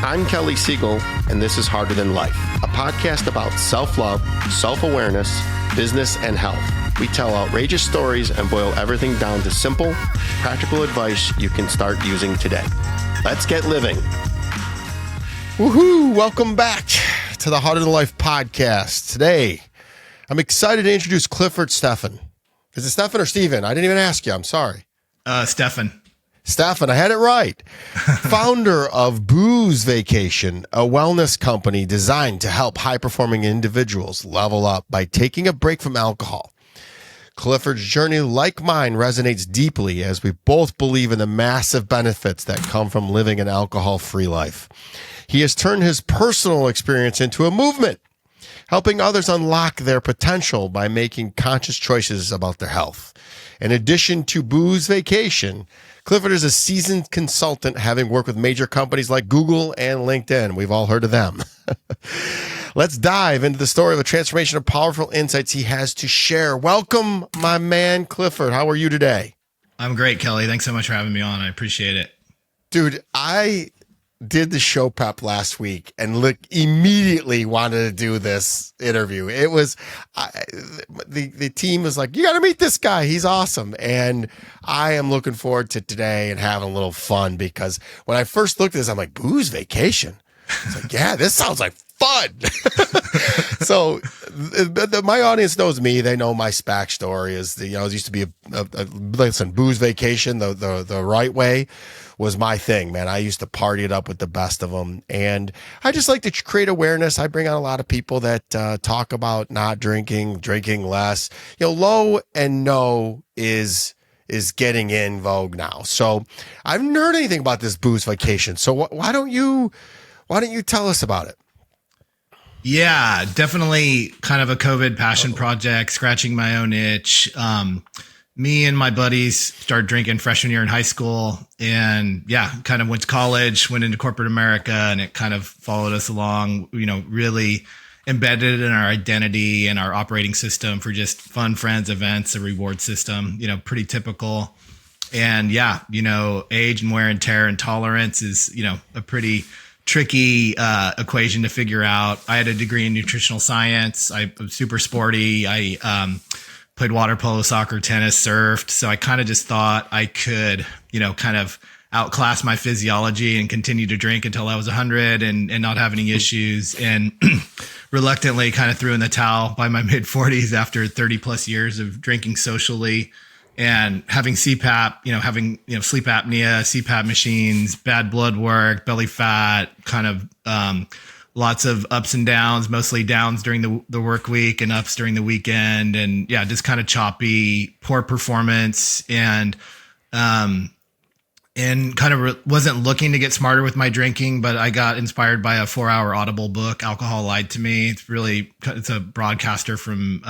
I'm Kelly Siegel, and this is Harder Than Life, a podcast about self-love, self-awareness, business, and health. We tell outrageous stories and boil everything down to simple, practical advice you can start using today. Let's get living. Woohoo! Welcome back to the Harder Than Life podcast. Today, I'm excited to introduce Clifford Stephan. Is it Stephan or Stephen? I didn't even ask you. I'm sorry. Stephan. Stephan, I had it right. Founder of Booze Vacation, a wellness company designed to help high-performing individuals level up by taking a break from alcohol. Clifford's journey, like mine, resonates deeply as we both believe in the massive benefits that come from living an alcohol-free life. He has turned his personal experience into a movement, helping others unlock their potential by making conscious choices about their health. In addition to Booze Vacation, Clifford is a seasoned consultant, having worked with major companies like Google and LinkedIn. We've all heard of them. Let's dive into the story of the transformation of powerful insights he has to share. Welcome, my man, Clifford. How are you today? I'm great, Kelly. Thanks so much for having me on. I appreciate it. Dude, I did the show prep last week and immediately wanted to do this interview. It was the team was like, you got to meet this guy. He's awesome. And I am looking forward to today and having a little fun, because when I first looked at this, I'm like, Booze Vacation. It's like, yeah, this sounds like fun. So my audience knows me. They know my SPAC story is it used to be listen, Booze Vacation, the right way was my thing, man. I used to party it up with the best of them. And I just like to create awareness. I bring on a lot of people that talk about not drinking less. Low and no is getting in vogue now. So I haven't heard anything about this Booze Vacation. So why don't you tell us about it? Yeah, definitely kind of a COVID passion project, scratching my own itch. Me and my buddies started drinking freshman year in high school, and kind of went to college, went into corporate America, and it kind of followed us along, really embedded in our identity and our operating system for just fun, friends, events, a reward system, pretty typical. And age and wear and tear and tolerance is, a pretty tricky equation to figure out. I had a degree in nutritional science. I'm super sporty. I played water polo, soccer, tennis, surfed. So I kind of just thought I could, kind of outclass my physiology and continue to drink until I was 100 and not have any issues. And reluctantly kind of threw in the towel by my mid 40s after 30 plus years of drinking socially and having CPAP, having, sleep apnea, CPAP machines, bad blood work, belly fat, kind of, lots of ups and downs, mostly downs during the work week and ups during the weekend. And just kind of choppy, poor performance, and kind of wasn't looking to get smarter with my drinking, but I got inspired by a 4-hour Audible book, Alcohol Lied to Me. It's a broadcaster from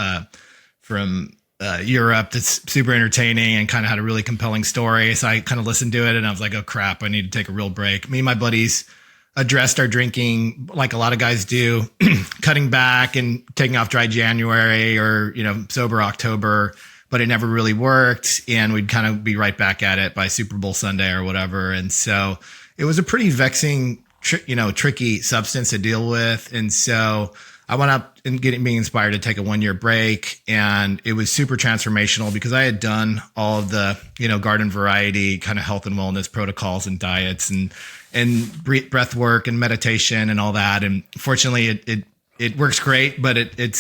Europe that's super entertaining and kind of had a really compelling story. So I kind of listened to it and I was like, oh crap, I need to take a real break. Me and my buddies addressed our drinking like a lot of guys do, cutting back and taking off dry January or, sober October, but it never really worked. And we'd kind of be right back at it by Super Bowl Sunday or whatever. And so it was a pretty vexing, tricky substance to deal with. And so I went up and being inspired to take a 1-year break, and it was super transformational because I had done all of the, garden variety kind of health and wellness protocols and diets and breath work and meditation and all that. And fortunately it works great, but it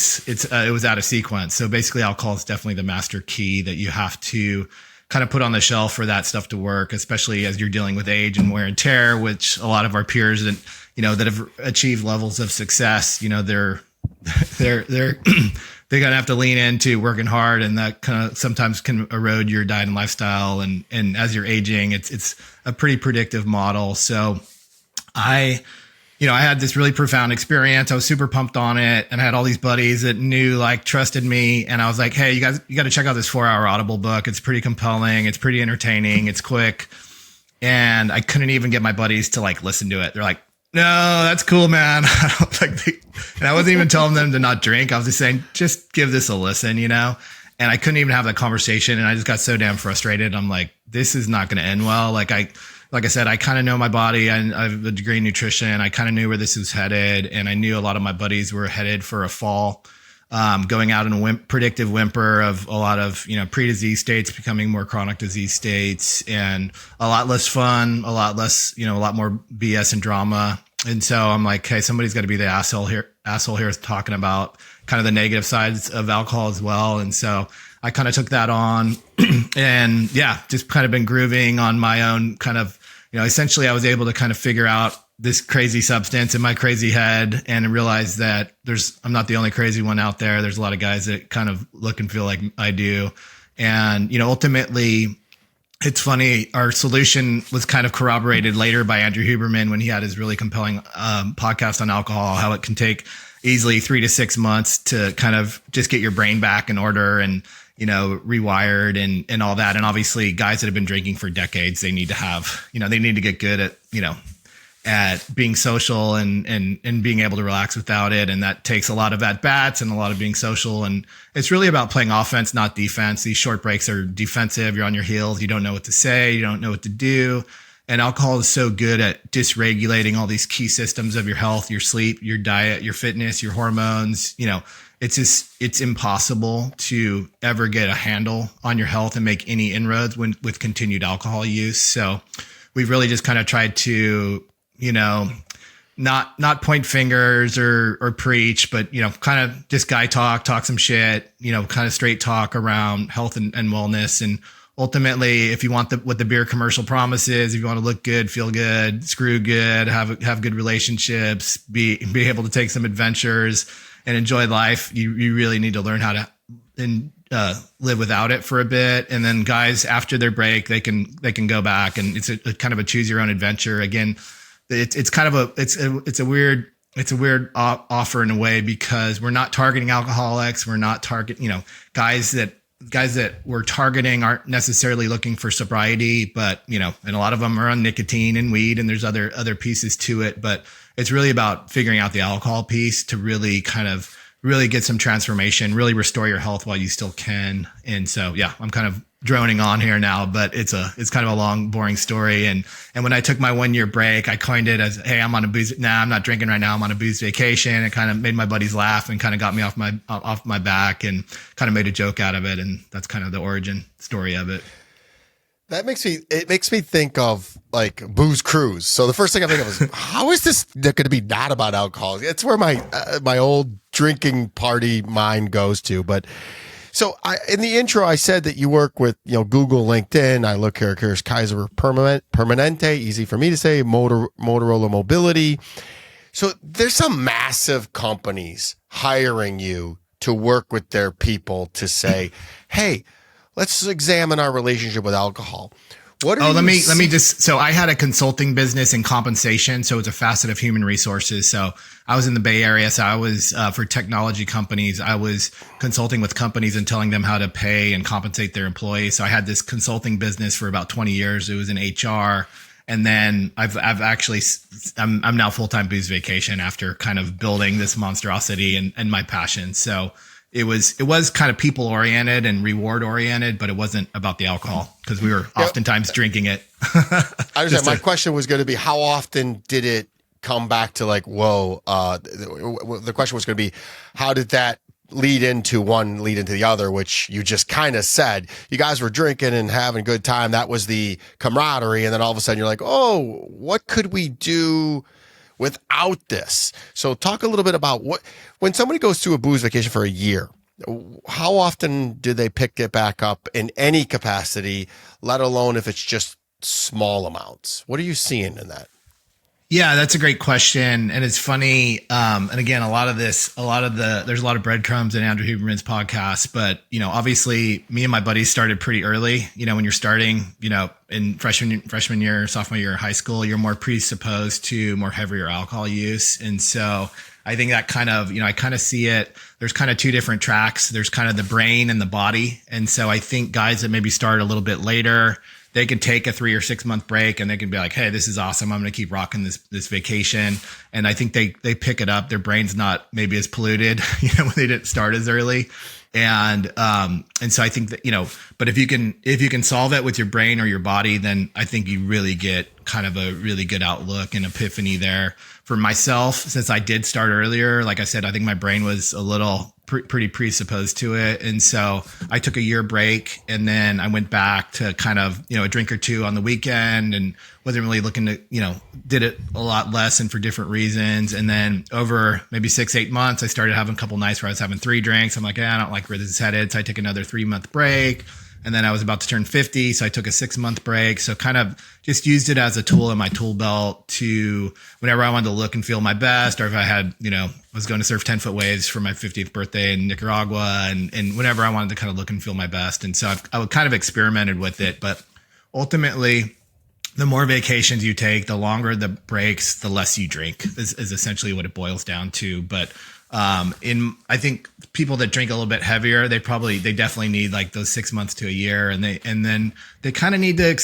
was out of sequence. So basically alcohol is definitely the master key that you have to kind of put on the shelf for that stuff to work, especially as you're dealing with age and wear and tear, which a lot of our peers that, that have achieved levels of success, they're going to have to lean into working hard, and that kind of sometimes can erode your diet and lifestyle. And as you're aging, it's a pretty predictive model. So I had this really profound experience. I was super pumped on it, and I had all these buddies that trusted me. And I was like, hey, you got to check out this 4-hour Audible book. It's pretty compelling. It's pretty entertaining. It's quick. And I couldn't even get my buddies to listen to it. They're like, no, that's cool, man. And I wasn't even telling them to not drink. I was just saying, just give this a listen, and I couldn't even have that conversation. And I just got so damn frustrated. I'm like, this is not going to end well. Like I said, I kind of know my body. I have a degree in nutrition. I kind of knew where this was headed. And I knew a lot of my buddies were headed for a fall, going out in a predictive whimper of a lot of, pre-disease states becoming more chronic disease states, and a lot less fun, a lot less, a lot more BS and drama. And so I'm like, hey, somebody's got to be the asshole here talking about kind of the negative sides of alcohol as well. And so I kind of took that on and just kind of been grooving on my own kind of, essentially I was able to kind of figure out this crazy substance in my crazy head and realize that I'm not the only crazy one out there. There's a lot of guys that kind of look and feel like I do. And, ultimately, it's funny, our solution was kind of corroborated later by Andrew Huberman when he had his really compelling podcast on alcohol, how it can take easily 3 to 6 months to kind of just get your brain back in order and, rewired and all that. And obviously guys that have been drinking for decades, they need to have, they need to get good at being social and being able to relax without it. And that takes a lot of at bats and a lot of being social. And it's really about playing offense, not defense. These short breaks are defensive. You're on your heels. You don't know what to say. You don't know what to do. And alcohol is so good at dysregulating all these key systems of your health, your sleep, your diet, your fitness, your hormones. It's impossible to ever get a handle on your health and make any inroads with continued alcohol use. So we've really just kind of tried to, not point fingers or preach, but, kind of just guy talk some shit, kind of straight talk around health and wellness. And ultimately, if you want what the beer commercial promises, if you want to look good, feel good, screw good, have good relationships, be able to take some adventures and enjoy life, you really need to learn how to live without it for a bit. And then guys, after their break, they can go back, and it's a kind of a choose your own adventure. Again, it's kind of a weird offer in a way, because we're not targeting alcoholics. We're not targeting, guys that we're targeting aren't necessarily looking for sobriety, but, and a lot of them are on nicotine and weed, and there's other pieces to it, but it's really about figuring out the alcohol piece to really kind of really get some transformation, really restore your health while you still can. And so, I'm kind of droning on here now, but it's kind of a long, boring story. And when I took my 1 year break, I coined it as, hey, I'm on a booze. Nah, I'm not drinking right now. I'm on a booze vacation. It kind of made my buddies laugh and kind of got me off my back and kind of made a joke out of it. And that's kind of the origin story of it. It makes me think of like Booze Cruise. So the first thing I think of is, how is this going to be not about alcohol? It's where my old drinking party mind goes to. But so in the intro, I said that you work with, Google, LinkedIn. I look here's Kaiser Permanente, easy for me to say, Motorola Mobility. So there's some massive companies hiring you to work with their people to say, hey, let's examine our relationship with alcohol. Let me just, so I had a consulting business in compensation. So it's a facet of human resources. So I was in the Bay Area. So I was, for technology companies, I was consulting with companies and telling them how to pay and compensate their employees. So I had this consulting business for about 20 years. It was in HR. And then I'm now full-time booze vacation after kind of building this monstrosity and my passion. So it was kind of people oriented and reward oriented, but it wasn't about the alcohol because we were oftentimes drinking it. I understand. My question was going to be, how often did it come back to like, whoa, the question was going to be, how did that lead into the other, which you just kind of said. You guys were drinking and having a good time. That was the camaraderie. And then all of a sudden you're like, oh, what could we do without this? So talk a little bit about when somebody goes to a booze vacation for a year, how often do they pick it back up in any capacity, let alone if it's just small amounts? What are you seeing in that? Yeah, that's a great question. And it's funny. And again, there's a lot of breadcrumbs in Andrew Huberman's podcast, but, obviously me and my buddies started pretty early. When you're starting, in freshman year, sophomore year of high school, you're more predisposed to more heavier alcohol use. And so I think that kind of, I kind of see it. There's kind of two different tracks. There's kind of the brain and the body. And so I think guys that maybe start a little bit later, they could take a 3 or 6 month break and they can be like, hey, this is awesome. I'm going to keep rocking this vacation. And I think they pick it up. Their brain's not maybe as polluted, when they didn't start as early. And so I think that, but if you can solve it with your brain or your body, then I think you really get kind of a really good outlook and epiphany there. For myself, since I did start earlier, like I said, I think my brain was a little pretty presupposed to it. And so I took a year break and then I went back to kind of, a drink or two on the weekend and wasn't really looking to, did it a lot less and for different reasons. And then over maybe 6-8 months, I started having a couple nights where I was having 3 drinks. I'm like, I don't like where this is headed. So I took another 3-month break. And then I was about to turn 50. So I took a 6-month break. So kind of just used it as a tool in my tool belt to whenever I wanted to look and feel my best, or if I had, was going to surf 10-foot waves for my 50th birthday in Nicaragua and whenever I wanted to kind of look and feel my best. And so I kind of experimented with it, but ultimately the more vacations you take, the longer the breaks, the less you drink is essentially what it boils down to. But I think people that drink a little bit heavier, they definitely need like those 6 months to a year. And then they kind of need to,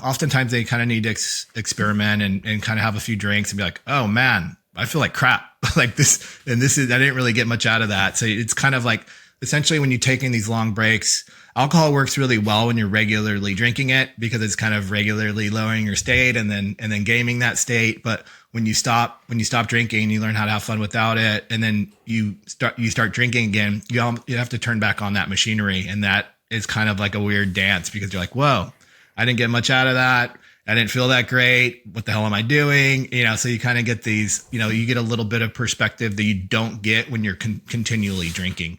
oftentimes they kind of need to experiment and kind of have a few drinks and be like, oh man, I feel like crap like this. And I didn't really get much out of that. So it's kind of like, essentially when you're taking these long breaks, alcohol works really well when you're regularly drinking it because it's kind of regularly lowering your state and then gaming that state. But when you stop drinking, you learn how to have fun without it. And then you start drinking again, you have to turn back on that machinery. And that is kind of like a weird dance because you're like, whoa, I didn't get much out of that. I didn't feel that great. What the hell am I doing? So you kind of get these, you get a little bit of perspective that you don't get when you're continually drinking.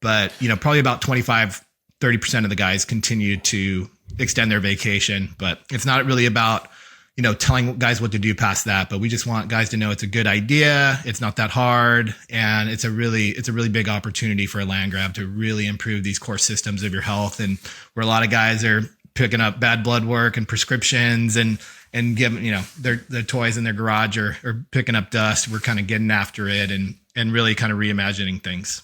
But, probably about 25-30% of the guys continue to extend their vacation, but it's not really about, telling guys what to do past that. But we just want guys to know it's a good idea. It's not that hard. And it's a really big opportunity for a land grab to really improve these core systems of your health. And where a lot of guys are picking up bad blood work and prescriptions and giving, their toys in their garage or picking up dust, we're kind of getting after it and really kind of reimagining things.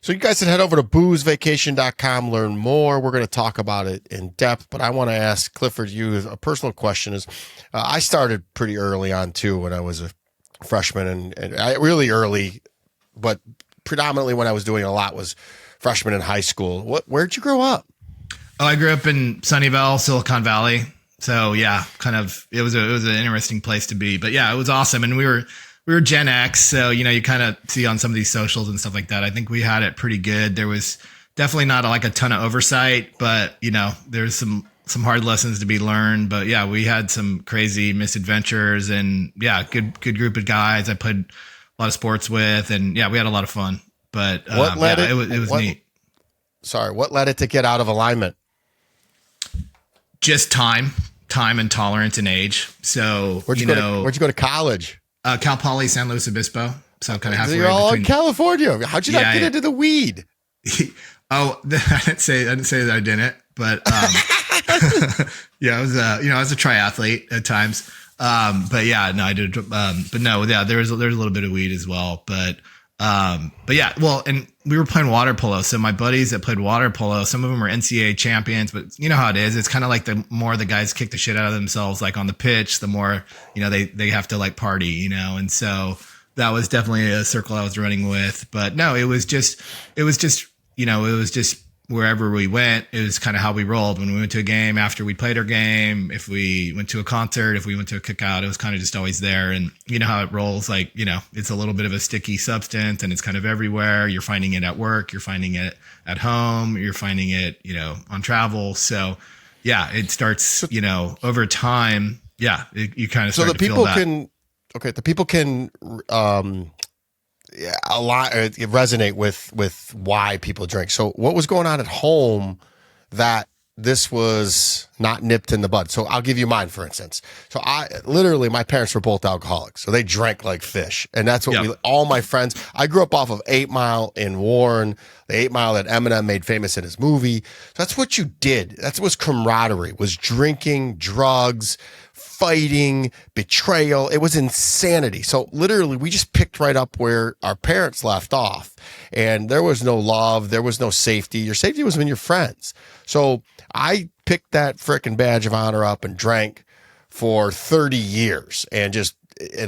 So you guys can head over to boozevacation.com, learn more. We're going to talk about it in depth, but I want to ask Clifford, you a personal question is, I started pretty early on too when I was a freshman and I really early, but predominantly when I was doing a lot was freshman in high school. Where'd you grow up? Oh, I grew up in Sunnyvale, Silicon Valley. So yeah, kind of, it was an interesting place to be, but yeah, it was awesome. And we were Gen X, so, you kind of see on some of these socials and stuff like that. I think we had it pretty good. There was definitely not a ton of oversight, but, there's some hard lessons to be learned. But yeah, we had some crazy misadventures and yeah, good group of guys I played a lot of sports with. And yeah, we had a lot of fun. But it was neat. Sorry, what led it to get out of alignment? Just time and tolerance and age. So, where'd you go to college? Cal Poly San Luis Obispo. So kind of halfway you're all in California. How'd you not get into the weed? I didn't say that I didn't, but yeah, I was a triathlete at times. But yeah, no, I did. But no, yeah, there's a little bit of weed as well. But yeah, well, and we were playing water polo. So my buddies that played water polo, some of them were NCAA champions, but you know how it is. It's kind of like the more the guys kick the shit out of themselves, like on the pitch, the more, they have to like party, and so that was definitely a circle I was running with. But no, it was just wherever we went, it was kind of how we rolled. When we went to a game, after we played our game, if we went to a concert, if we went to a cookout, it was kind of just always there. And you know how it rolls, like, it's a little bit of a sticky substance and it's kind of everywhere. You're finding it at work, you're finding it at home, you're finding it, on travel. So yeah, it starts, over time. Yeah. You kind of start to feel that. The people can, a lot resonate with why people drink. So what was going on at home that this was not nipped in the bud? So I'll give you mine, for instance. So my parents were both alcoholics, so they drank like fish. And that's what all my friends, I grew up off of 8 Mile in Warren, the 8 Mile that Eminem made famous in his movie. So that's what you did. That was camaraderie, was drinking, drugs, fighting, betrayal. It was insanity. So literally we just picked right up where our parents left off, and there was no love. There was no safety. Your safety was in your friends. So I picked that frickin' badge of honor up and drank for 30 years and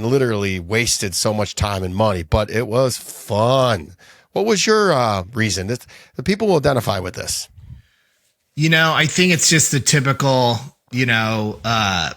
literally wasted so much time and money, but it was fun. What was your reason? The people will identify with this. I think it's just the typical, you're a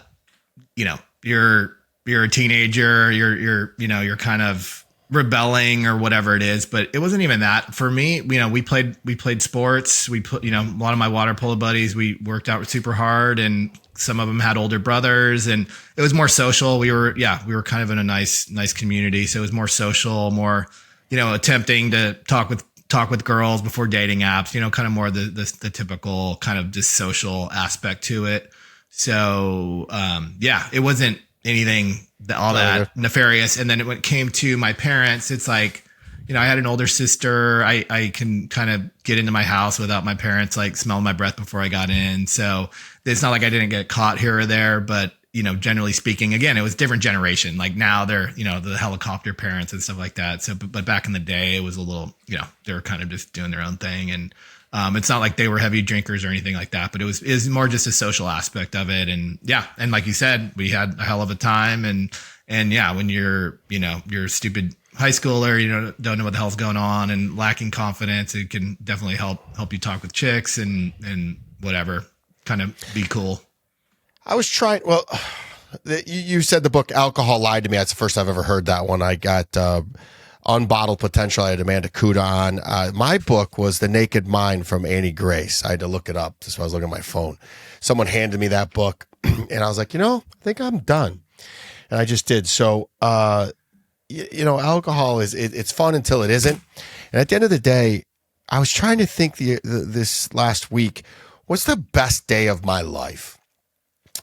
teenager, you're kind of rebelling or whatever it is, but it wasn't even that for me. We played sports. We put, a lot of my water polo buddies, we worked out super hard, and some of them had older brothers, and it was more social. We were kind of in a nice community. So it was more social, more, attempting to talk with girls before dating apps, kind of more the typical kind of just social aspect to it. So, it wasn't anything that nefarious. And then when it came to my parents, it's like, I had an older sister. I can kind of get into my house without my parents like smelling my breath before I got in. So it's not like I didn't get caught here or there, but generally speaking, again, it was different generation. Like now they're, the helicopter parents and stuff like that. So, but back in the day, it was a little, they were kind of just doing their own thing. And it's not like they were heavy drinkers or anything like that, but it was more just a social aspect of it. And and like you said, we had a hell of a time. And when you're a stupid high schooler, don't know what the hell's going on and lacking confidence, it can definitely help you talk with chicks and whatever, kind of be cool. I was trying. Well, you said the book Alcohol Lied to Me. That's the first I've ever heard that one. I got Unbottled Potential. I had Amanda Kuda on. My book was The Naked Mind from Annie Grace. I had to look it up. That's why I was looking at my phone. Someone handed me that book, and I was like, I think I'm done. And I just did. So, alcohol it's fun until it isn't. And at the end of the day, I was trying to think this last week, what's the best day of my life?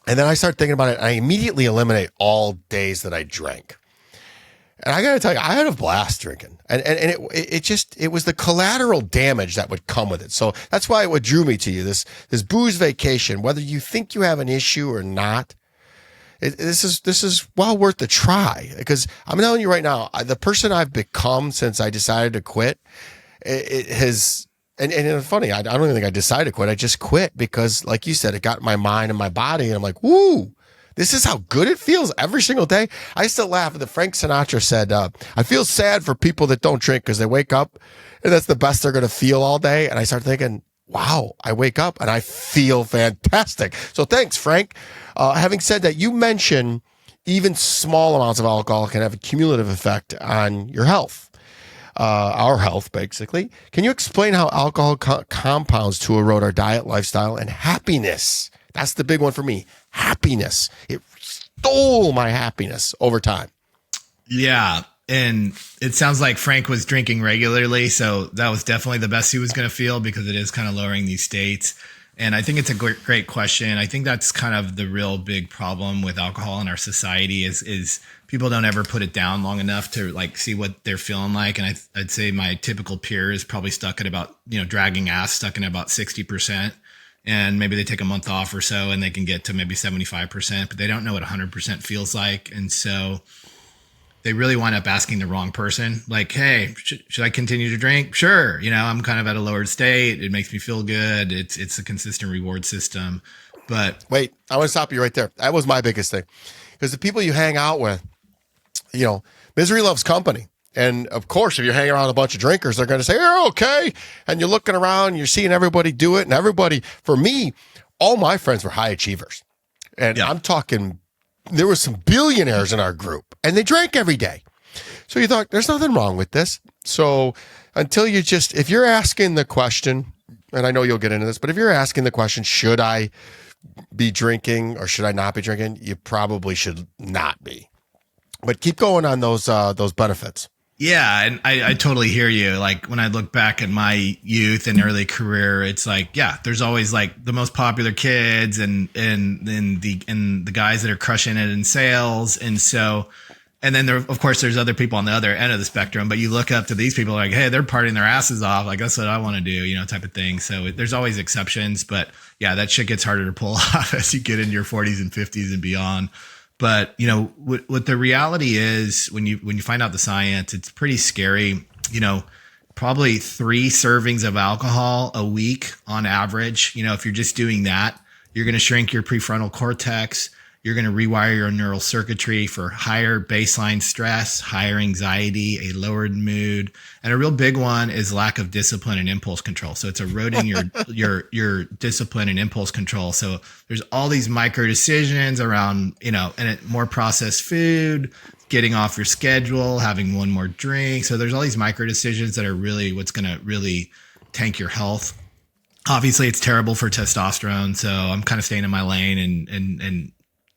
And then I started thinking about it. And I immediately eliminate all days that I drank. And I got to tell you, I had a blast drinking, and it was the collateral damage that would come with it. So that's why what drew me to you, this booze vacation, whether you think you have an issue or not, this is well worth the try, because I'm telling you right now, the person I've become since I decided to quit, it has, and it's funny, I don't even think I decided to quit. I just quit because, like you said, it got in my mind and my body, and I'm like, woo. This is how good it feels every single day. I still laugh at the Frank Sinatra said, I feel sad for people that don't drink because they wake up and that's the best they're going to feel all day. And I start thinking, wow, I wake up and I feel fantastic. So thanks, Frank. Having said that, you mentioned even small amounts of alcohol can have a cumulative effect on your health, our health, basically. Can you explain how alcohol compounds to erode our diet, lifestyle, and happiness? That's the big one for me. Happiness. It stole my happiness over time. Yeah. And it sounds like Frank was drinking regularly. So that was definitely the best he was going to feel, because it is kind of lowering these states. And I think it's a great question. I think that's kind of the real big problem with alcohol in our society is people don't ever put it down long enough to like see what they're feeling like. And I'd say my typical peer is probably stuck at about, dragging ass, stuck in about 60%. And maybe they take a month off or so and they can get to maybe 75%, but they don't know what 100% feels like. And so they really wind up asking the wrong person. Like, hey, should I continue to drink? Sure. I'm kind of at a lowered state. It makes me feel good. It's a consistent reward system. But wait, I want to stop you right there. That was my biggest thing, because the people you hang out with, misery loves company. And of course, if you're hanging around a bunch of drinkers, they're going to say, you're okay. And you're looking around, you're seeing everybody do it. And everybody, for me, all my friends were high achievers. And I'm talking, there were some billionaires in our group and they drank every day. So you thought, there's nothing wrong with this. So until if you're asking the question, and I know you'll get into this, but if you're asking the question, should I be drinking or should I not be drinking? You probably should not be. But keep going on those benefits. Yeah, and I totally hear you. Like when I look back at my youth and early career, it's like, there's always like the most popular kids and the guys that are crushing it in sales. And so, and then of course there's other people on the other end of the spectrum, but you look up to these people like, hey, they're partying their asses off. Like that's what I want to do, type of thing. So there's always exceptions, but that shit gets harder to pull off as you get into your 40s and 50s and beyond. But, what the reality is when you find out the science, it's pretty scary. probably 3 servings of alcohol a week on average. If you're just doing that, you're going to shrink your prefrontal cortex. You're going to rewire your neural circuitry for higher baseline stress, higher anxiety, a lowered mood. And a real big one is lack of discipline and impulse control. So it's eroding your discipline and impulse control. So there's all these micro decisions around, more processed food, getting off your schedule, having one more drink. So there's all these micro decisions that are really what's going to really tank your health. Obviously it's terrible for testosterone. So I'm kind of staying in my lane and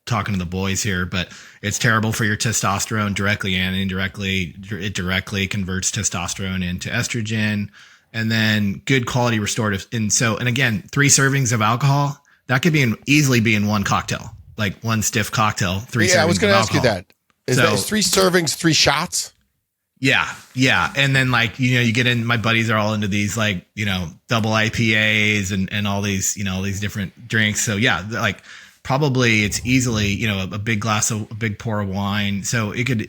talking to the boys here, but it's terrible for your testosterone directly and indirectly. It directly converts testosterone into estrogen, and then good quality restorative. And again, 3 servings of alcohol, that could easily be in one cocktail, like one stiff cocktail. 3 servings. Yeah, I was going to ask you that. Is 3 servings 3 shots? Yeah. And then you get in, my buddies are all into these double IPAs and all these, all these different drinks. So yeah, probably it's easily, a big pour of wine. So it could,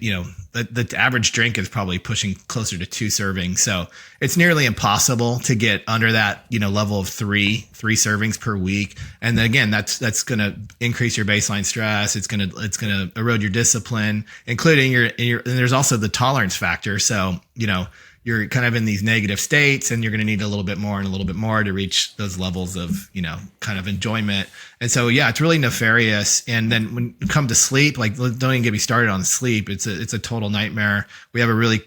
the average drink is probably pushing closer to 2 servings. So it's nearly impossible to get under that, level of 3 servings per week. And then again, that's going to increase your baseline stress. It's going to erode your discipline, including and there's also the tolerance factor. So, you're kind of in these negative states, and you're going to need a little bit more and a little bit more to reach those levels of, kind of enjoyment. And so, yeah, it's really nefarious. And then when you come to sleep, don't even get me started on sleep. It's a total nightmare. We have a really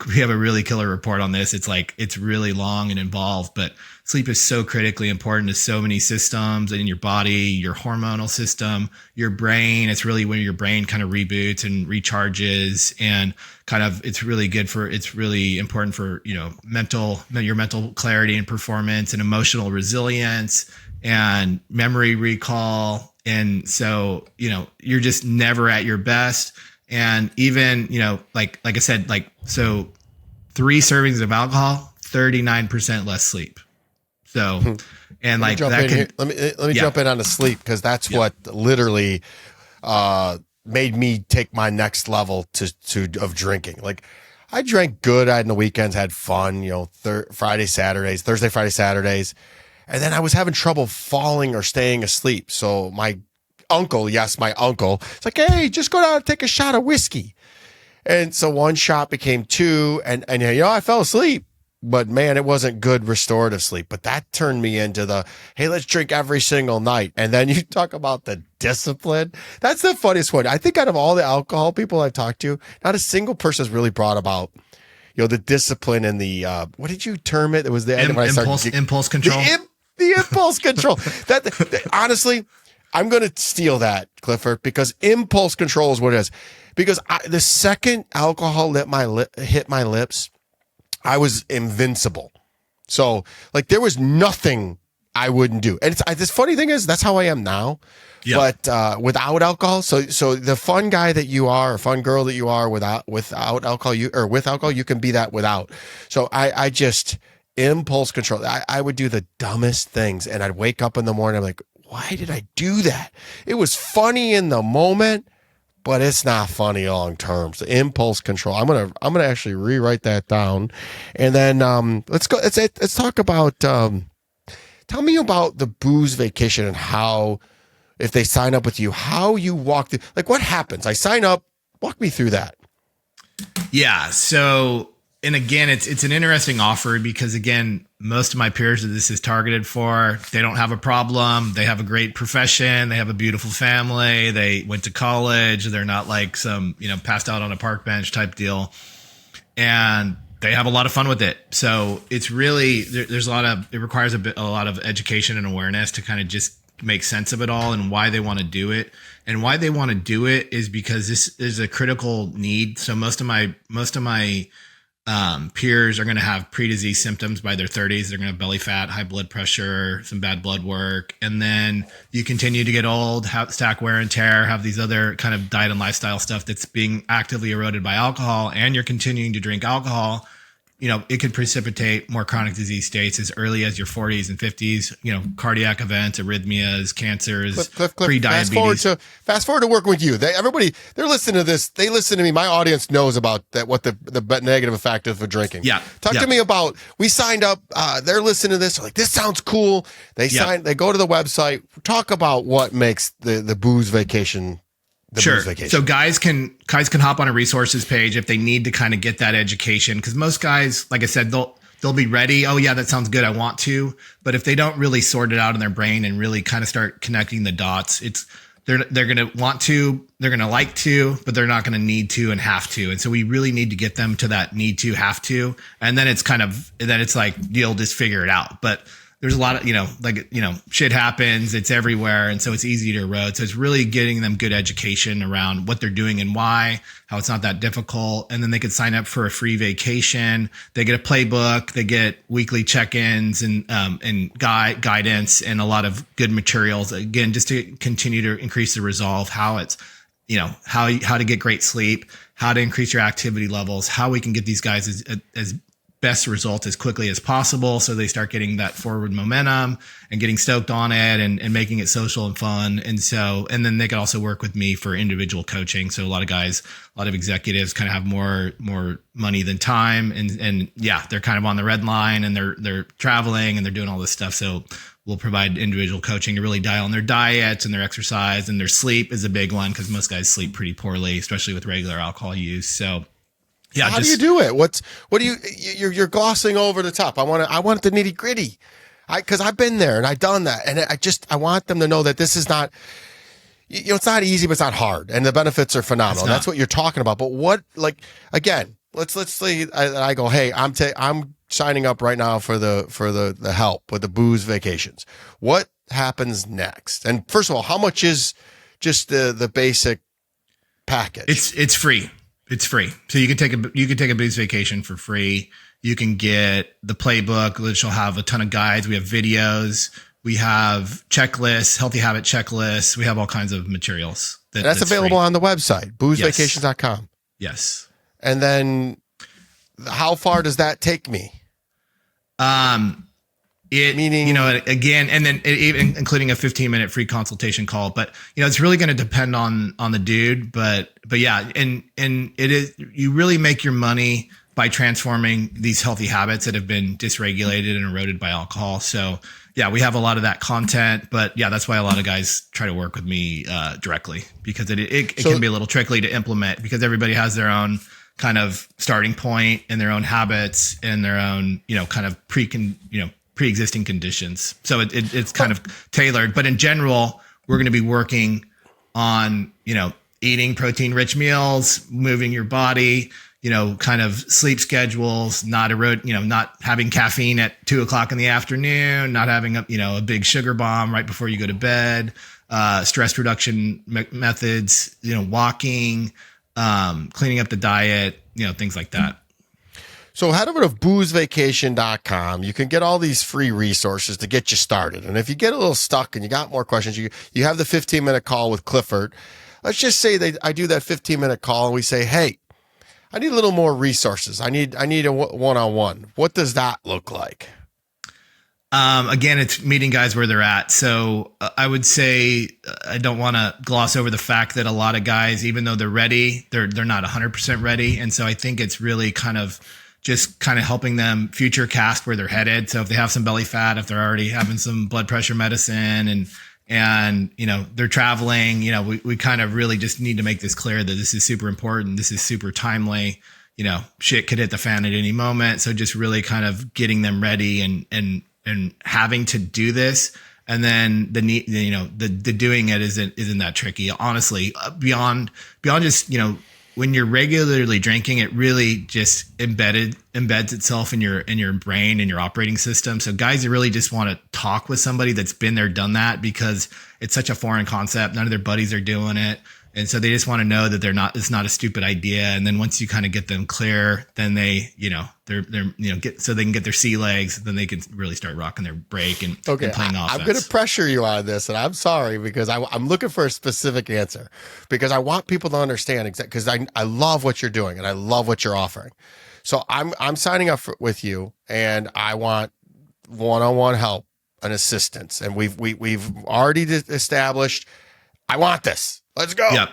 killer report on this. It's really long and involved, but sleep is so critically important to so many systems in your body, your hormonal system, your brain. It's really when your brain kind of reboots and recharges, and kind of it's really important for, your mental clarity and performance and emotional resilience and memory recall. And so, you're just never at your best. And even, like I said, 3 servings of alcohol, 39% less sleep. So, and let me jump in on the sleep, because that's what literally made me take my next level of drinking. I drank good on the weekends, had fun, Thursday, Friday, Saturdays. And then I was having trouble falling or staying asleep. So my uncle, it's like, hey, just go down and take a shot of whiskey. And so 1 shot became 2, and I fell asleep. But man, it wasn't good restorative sleep. But that turned me into hey, let's drink every single night. And then you talk about the discipline. That's the funniest one. I think out of all the alcohol people I've talked to, not a single person has really brought about, the discipline and the, what did you term it? It was the end when I started. Impulse control. The impulse control. That honestly, I'm going to steal that, Clifford, because impulse control is what it is. Because the second alcohol hit my lips, I was invincible. So there was nothing I wouldn't do. And this funny thing is, that's how I am now, but without alcohol. So the fun guy that you are, or fun girl that you are without alcohol, with alcohol, you can be that without. So I just impulse control. I would do the dumbest things, and I'd wake up in the morning. I'm like, why did I do that? It was funny in the moment, but it's not funny long term. So impulse control. I'm gonna actually rewrite that down, and then let's go. Let's talk about. Tell me about the booze vacation and how, if they sign up with you, how you walk through. What happens? I sign up. Walk me through that. Yeah. So, and again, it's an interesting offer, because again, most of my peers that this is targeted for, they don't have a problem. They have a great profession. They have a beautiful family. They went to college. They're not like some, passed out on a park bench type deal. And they have a lot of fun with it. So it's really, it requires a lot of education and awareness to kind of just make sense of it all and why they want to do it. And why they want to do it is because this is a critical need. So most of my peers are going to have pre-disease symptoms by their 30s. They're going to have belly fat, high blood pressure, some bad blood work. And then you continue to get old, stack wear and tear, have these other kind of diet and lifestyle stuff that's being actively eroded by alcohol, and you're continuing to drink alcohol. it could precipitate more chronic disease states as early as your 40s and 50s, cardiac events, arrhythmias, cancers, Cliff, pre-diabetes. Fast forward to working with you. They're listening to this. They listen to me. My audience knows about that, what the negative effect is for drinking. Yeah. Talk to me about, we signed up. They're listening to this. They're like, this sounds cool. They go to the website. Talk about what makes the booze vacation. Sure. So guys can hop on a resources page if they need to kind of get that education. Cause most guys, like I said, they'll be ready. Oh yeah, that sounds good. I want to. But if they don't really sort it out in their brain and really kind of start connecting the dots, they're going to want to, they're going to like to, but they're not going to need to and have to. And so we really need to get them to that need to, have to. And then it's like, you'll just figure it out. But there's a lot of, shit happens, it's everywhere. And so it's easy to erode. So it's really getting them good education around what they're doing and why, how it's not that difficult. And then they could sign up for a free vacation. They get a playbook, they get weekly check-ins and guidance and a lot of good materials. Again, just to continue to increase the resolve, how it's, how to get great sleep, how to increase your activity levels, how we can get these guys as best result as quickly as possible. So they start getting that forward momentum and getting stoked on it and making it social and fun. And then they can also work with me for individual coaching. So a lot of executives kind of have more money than time. And they're kind of on the red line and they're traveling and they're doing all this stuff. So we'll provide individual coaching to really dial in their diets and their exercise, and their sleep is a big one because most guys sleep pretty poorly, especially with regular alcohol use. So yeah, how do you do it? You're glossing over the top. I want the nitty gritty. Cause I've been there and I've done that. And I want them to know that this is not, it's not easy, but it's not hard. And the benefits are phenomenal. That's what you're talking about. But again, let's say I go, hey, I'm signing up right now for the help with the booze vacations. What happens next? And first of all, how much is just the basic package? It's free. It's free. So you can take a booze vacation for free. You can get the playbook, which will have a ton of guides. We have videos. We have checklists, healthy habit checklists. We have all kinds of materials. That's available on the website, boozevacations.com. Yes. And then how far does that take me? Meaning, again, and then even including a 15-minute free consultation call, but it's really going to depend on the dude, but yeah. And it is, you really make your money by transforming these healthy habits that have been dysregulated and eroded by alcohol. So yeah, we have a lot of that content, but yeah, that's why a lot of guys try to work with me, directly, because it can be a little tricky to implement because everybody has their own kind of starting point and their own habits and their own, kind of pre-existing conditions. So it's kind of tailored, but in general, we're going to be working on, eating protein rich meals, moving your body, kind of sleep schedules, not having caffeine at 2:00 in the afternoon, not having a big sugar bomb right before you go to bed, stress reduction methods, walking, cleaning up the diet, things like that. So head over to boozevacation.com. You can get all these free resources to get you started. And if you get a little stuck and you got more questions, you have the 15-minute call with Clifford. Let's just say I do that 15-minute call and we say, hey, I need a little more resources. I need a one-on-one. What does that look like? Again, it's meeting guys where they're at. So I would say I don't want to gloss over the fact that a lot of guys, even though they're ready, they're not 100% ready. And so I think it's really kind of helping them future cast where they're headed. So if they have some belly fat, if they're already having some blood pressure medicine and they're traveling, we kind of really just need to make this clear that this is super important. This is super timely. Shit could hit the fan at any moment. So just really kind of getting them ready and having to do this. And then the doing it isn't that tricky. Honestly, beyond just, when you're regularly drinking, it really just embeds itself in your brain and your operating system. So guys really just want to talk with somebody that's been there, done that, because it's such a foreign concept. None of their buddies are doing it. And so they just want to know that it's not a stupid idea. And then once you kind of get them clear, then they, they're so they can get their sea legs, then they can really start rocking their brake and playing offense. I'm going to pressure you on this, and I'm sorry because I'm looking for a specific answer because I want people to understand exactly, because I love what you're doing and I love what you're offering. So I'm signing up with you, and I want one-on-one help and assistance. And we've already established, I want this. Let's go. Yep.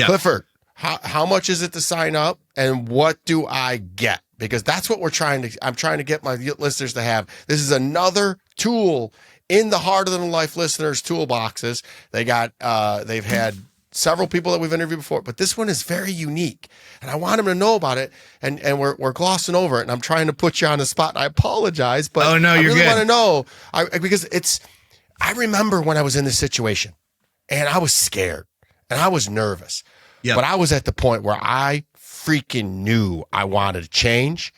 Clifford, how much is it to sign up, and what do I get? Because that's what I'm trying to get my listeners to have. This is another tool in the Harder Than Life listeners' toolboxes. They've had several people that we've interviewed before, but this one is very unique, and I want them to know about it. And we're glossing over it, and I'm trying to put you on the spot. And I apologize, but I really want to know because I remember when I was in this situation, and I was scared and I was nervous, but I was at the point where I freaking knew I wanted to change,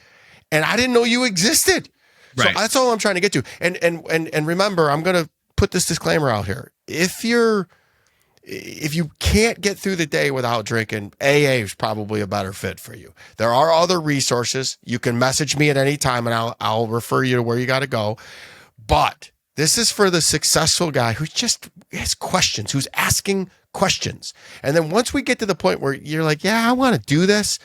and I didn't know you existed. Right. So that's all I'm trying to get to. And remember, I'm going to put this disclaimer out here. If you can't get through the day without drinking, AA is probably a better fit for you. There are other resources. You can message me at any time, and I'll refer you to where you got to go. But this is for the successful guy who just has questions, who's asking questions. And then once we get to the point where you're like, yeah, I want to do this,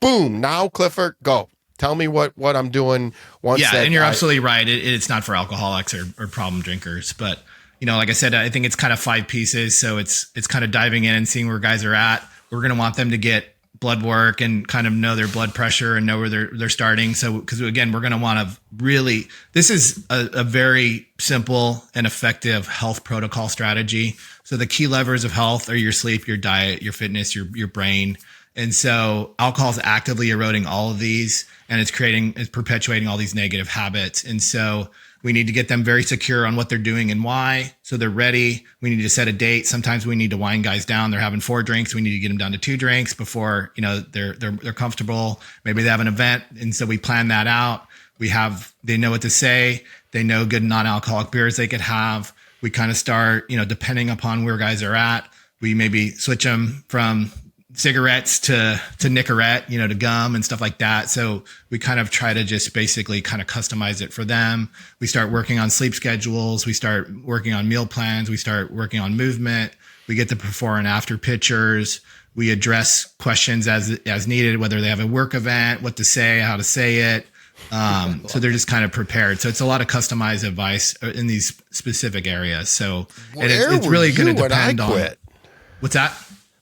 boom, now Clifford, go. Tell me what I'm doing. And you're absolutely right. It's not for alcoholics or problem drinkers, but like I said, I think it's kind of 5 pieces. So it's kind of diving in and seeing where guys are at. We're going to want them to get blood work and kind of know their blood pressure and know where they're starting. So, because again, we're going to want to really, this is a very simple and effective health protocol strategy. So the key levers of health are your sleep, your diet, your fitness, your brain. And so alcohol is actively eroding all of these, and it's perpetuating all these negative habits. And so we need to get them very secure on what they're doing and why, so they're ready. We need to set a date. Sometimes we need to wind guys down. They're having 4 drinks. We need to get them down to 2 drinks before, they're comfortable. Maybe they have an event. And so we plan that out. They know what to say. They know good non-alcoholic beers they could have. We kind of start, depending upon where guys are at, we maybe switch them from cigarettes to Nicorette, to gum and stuff like that. So we kind of try to just basically kind of customize it for them. We start working on sleep schedules. We start working on meal plans. We start working on movement. We get the before and after pictures. We address questions as needed, whether they have a work event, what to say, how to say it. So they're just kind of prepared. So it's a lot of customized advice in these specific areas. So it's really going to depend on what's that?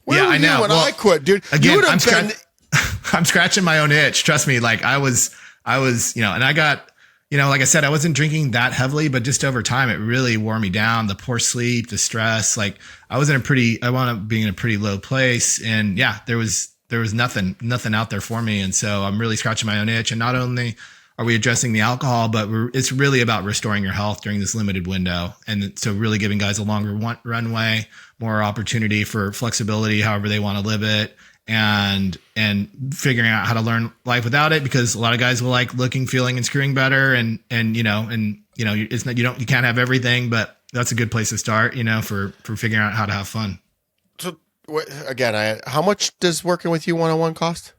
Where were you when I quit, dude? Again, I'm scratching my own itch. Trust me. Like I was, and I got, like I said, I wasn't drinking that heavily, but just over time, it really wore me down. The poor sleep, the stress, like I wound up being in a pretty low place. And yeah, there was nothing out there for me. And so I'm really scratching my own itch. And not only are we addressing the alcohol, but it's really about restoring your health during this limited window. And so really giving guys a longer runway, more opportunity for flexibility, however they want to live it, and figuring out how to learn life without it, because a lot of guys will like looking, feeling, and screwing better. And it's not, you can't have everything, but that's a good place to start, for figuring out how to have fun. So again, how much does working with you one-on-one cost?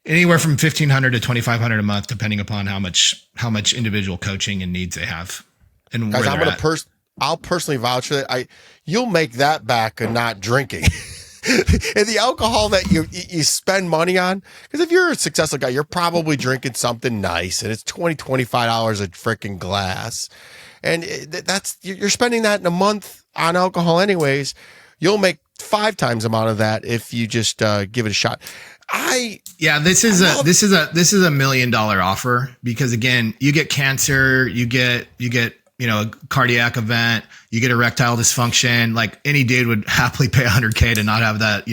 Anywhere from $1,500 to $2,500 a month, depending upon how much individual coaching and needs they have. And guys, I'll personally vouch for that. You'll make that back and not drinking. And the alcohol that you spend money on, because if you're a successful guy, you're probably drinking something nice, and it's $25 a freaking glass, and you're spending that in a month on alcohol anyways. You'll make 5 times the amount of that if you just give it a shot. This is a $1 million offer, because again, you get cancer, you get a cardiac event, you get erectile dysfunction. Like any dude would happily pay $100K to not have that,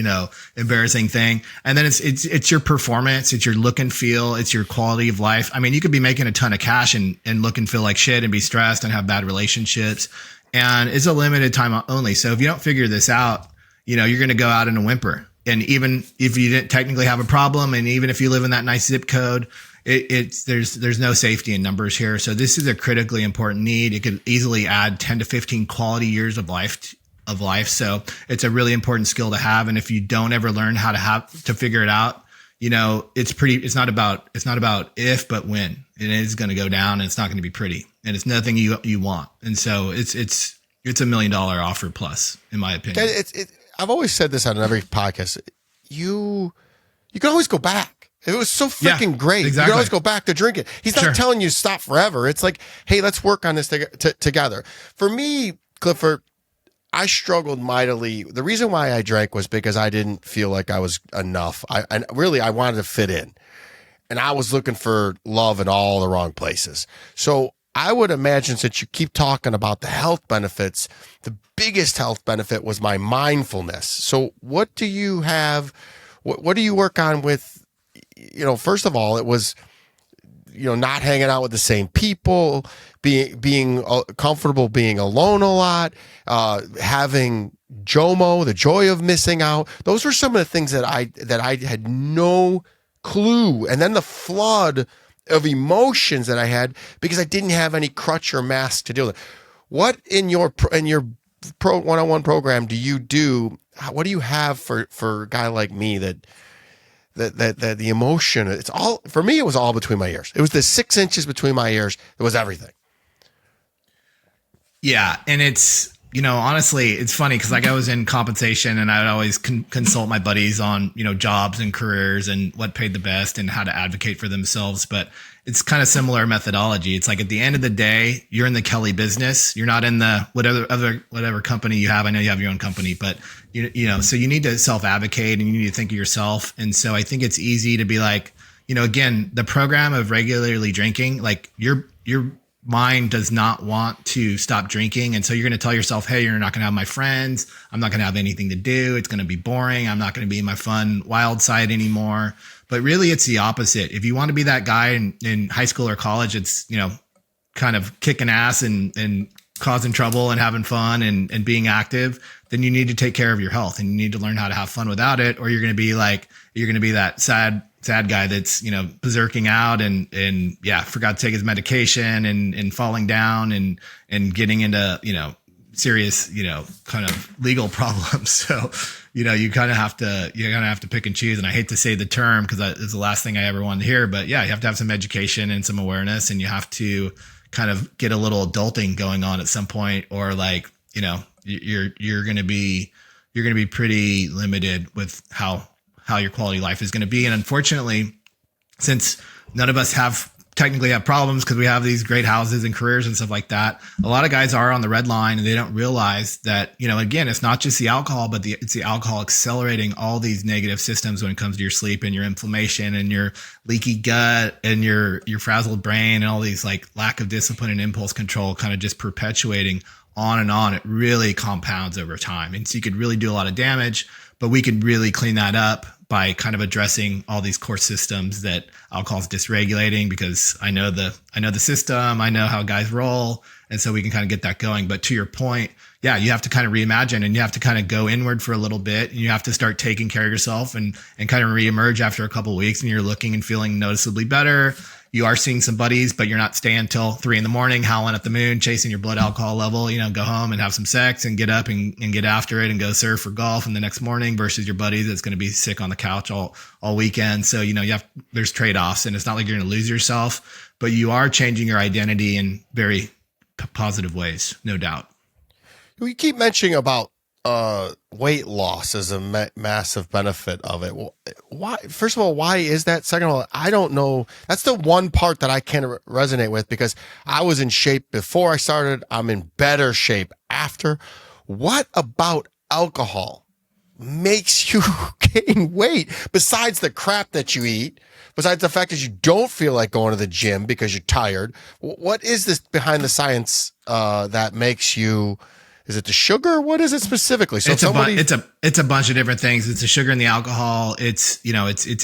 embarrassing thing. And then it's your performance, it's your look and feel, it's your quality of life. I mean, you could be making a ton of cash and look and feel like shit and be stressed and have bad relationships. And it's a limited time only. So if you don't figure this out, you're going to go out in a whimper. And even if you didn't technically have a problem, and even if you live in that nice zip code, there's no safety in numbers here. So this is a critically important need. It could easily add 10 to 15 quality years of life of life. So it's a really important skill to have. And if you don't ever learn how to figure it out, it's not about if, but when. It is going to go down, and it's not going to be pretty, and it's nothing you want. And so it's $1 million offer plus, in my opinion. I've always said this on every podcast. You can always go back. It was so freaking great. Exactly. You can always go back to drinking. He's not Sure. telling you to stop forever. It's like, hey, let's work on this together. For me, Clifford, I struggled mightily. The reason why I drank was because I didn't feel like I was enough. I wanted to fit in, and I was looking for love in all the wrong places. So I would imagine, since you keep talking about the health benefits, the biggest health benefit was my mindfulness. So what do you have? What do you work on with, first of all, it was, not hanging out with the same people, being comfortable being alone a lot, having JOMO, the joy of missing out. Those were some of the things that I had no clue. And then the flood of emotions that I had because I didn't have any crutch or mask to deal with. What in your one-on-one program do you do? What do you have for a guy like me that the emotion, it's all, for me, it was all between my ears. It was the 6 inches between my ears. It was everything. Yeah. And it's, honestly, it's funny because I was in compensation, and I would always consult my buddies on, jobs and careers and what paid the best and how to advocate for themselves. But it's kind of similar methodology. It's like, at the end of the day, you're in the Kelly business. You're not in the whatever company you have. I know you have your own company, but so you need to self-advocate, and you need to think of yourself. And so I think it's easy to be like, again, the program of regularly drinking, like your mind does not want to stop drinking. And so you're going to tell yourself, hey, you're not going to have my friends. I'm not going to have anything to do. It's going to be boring. I'm not going to be in my fun wild side anymore. But really, it's the opposite. If you want to be that guy in high school or college, it's, kind of kicking ass and causing trouble and having fun and being active, then you need to take care of your health, and you need to learn how to have fun without it. Or you're going to be that sad guy that's, berserking out and forgot to take his medication and falling down and getting into, serious, kind of legal problems. So, you kind of have to pick and choose. And I hate to say the term because it's the last thing I ever wanted to hear, but yeah, you have to have some education and some awareness, and you have to kind of get a little adulting going on at some point, or like, you're going to be pretty limited with how your quality of life is going to be. And unfortunately, since none of us technically have problems because we have these great houses and careers and stuff like that, a lot of guys are on the red line, and they don't realize that, again, it's not just the alcohol, but it's the alcohol accelerating all these negative systems when it comes to your sleep and your inflammation and your leaky gut and your frazzled brain and all these, like, lack of discipline and impulse control, kind of just perpetuating on and on. It really compounds over time. And so you could really do a lot of damage, but we could really clean that up by kind of addressing all these core systems that alcohol is dysregulating, because I know the system, I know how guys roll. And so we can kind of get that going. But to your point, yeah, you have to kind of reimagine, and you have to kind of go inward for a little bit, and you have to start taking care of yourself and kind of reemerge after a couple of weeks, and you're looking and feeling noticeably better. You are seeing some buddies, but you're not staying till 3 a.m, howling at the moon, chasing your blood alcohol level, go home and have some sex and get up and get after it and go surf or golf in the next morning, versus your buddy that's going to be sick on the couch all weekend. So, there's trade-offs, and it's not like you're going to lose yourself, but you are changing your identity in very positive ways, no doubt. We keep mentioning about weight loss as a massive benefit of it. Well, why? First of all, why is that? Second of all, I don't know. That's the one part that I can resonate with, because I was in shape before I started. I'm in better shape after. What about alcohol makes you gain weight besides the crap that you eat? Besides the fact that you don't feel like going to the gym because you're tired? What is this behind the science that makes you? Is it the sugar? What is it specifically? So it's a bunch of different things. It's the sugar and the alcohol. It's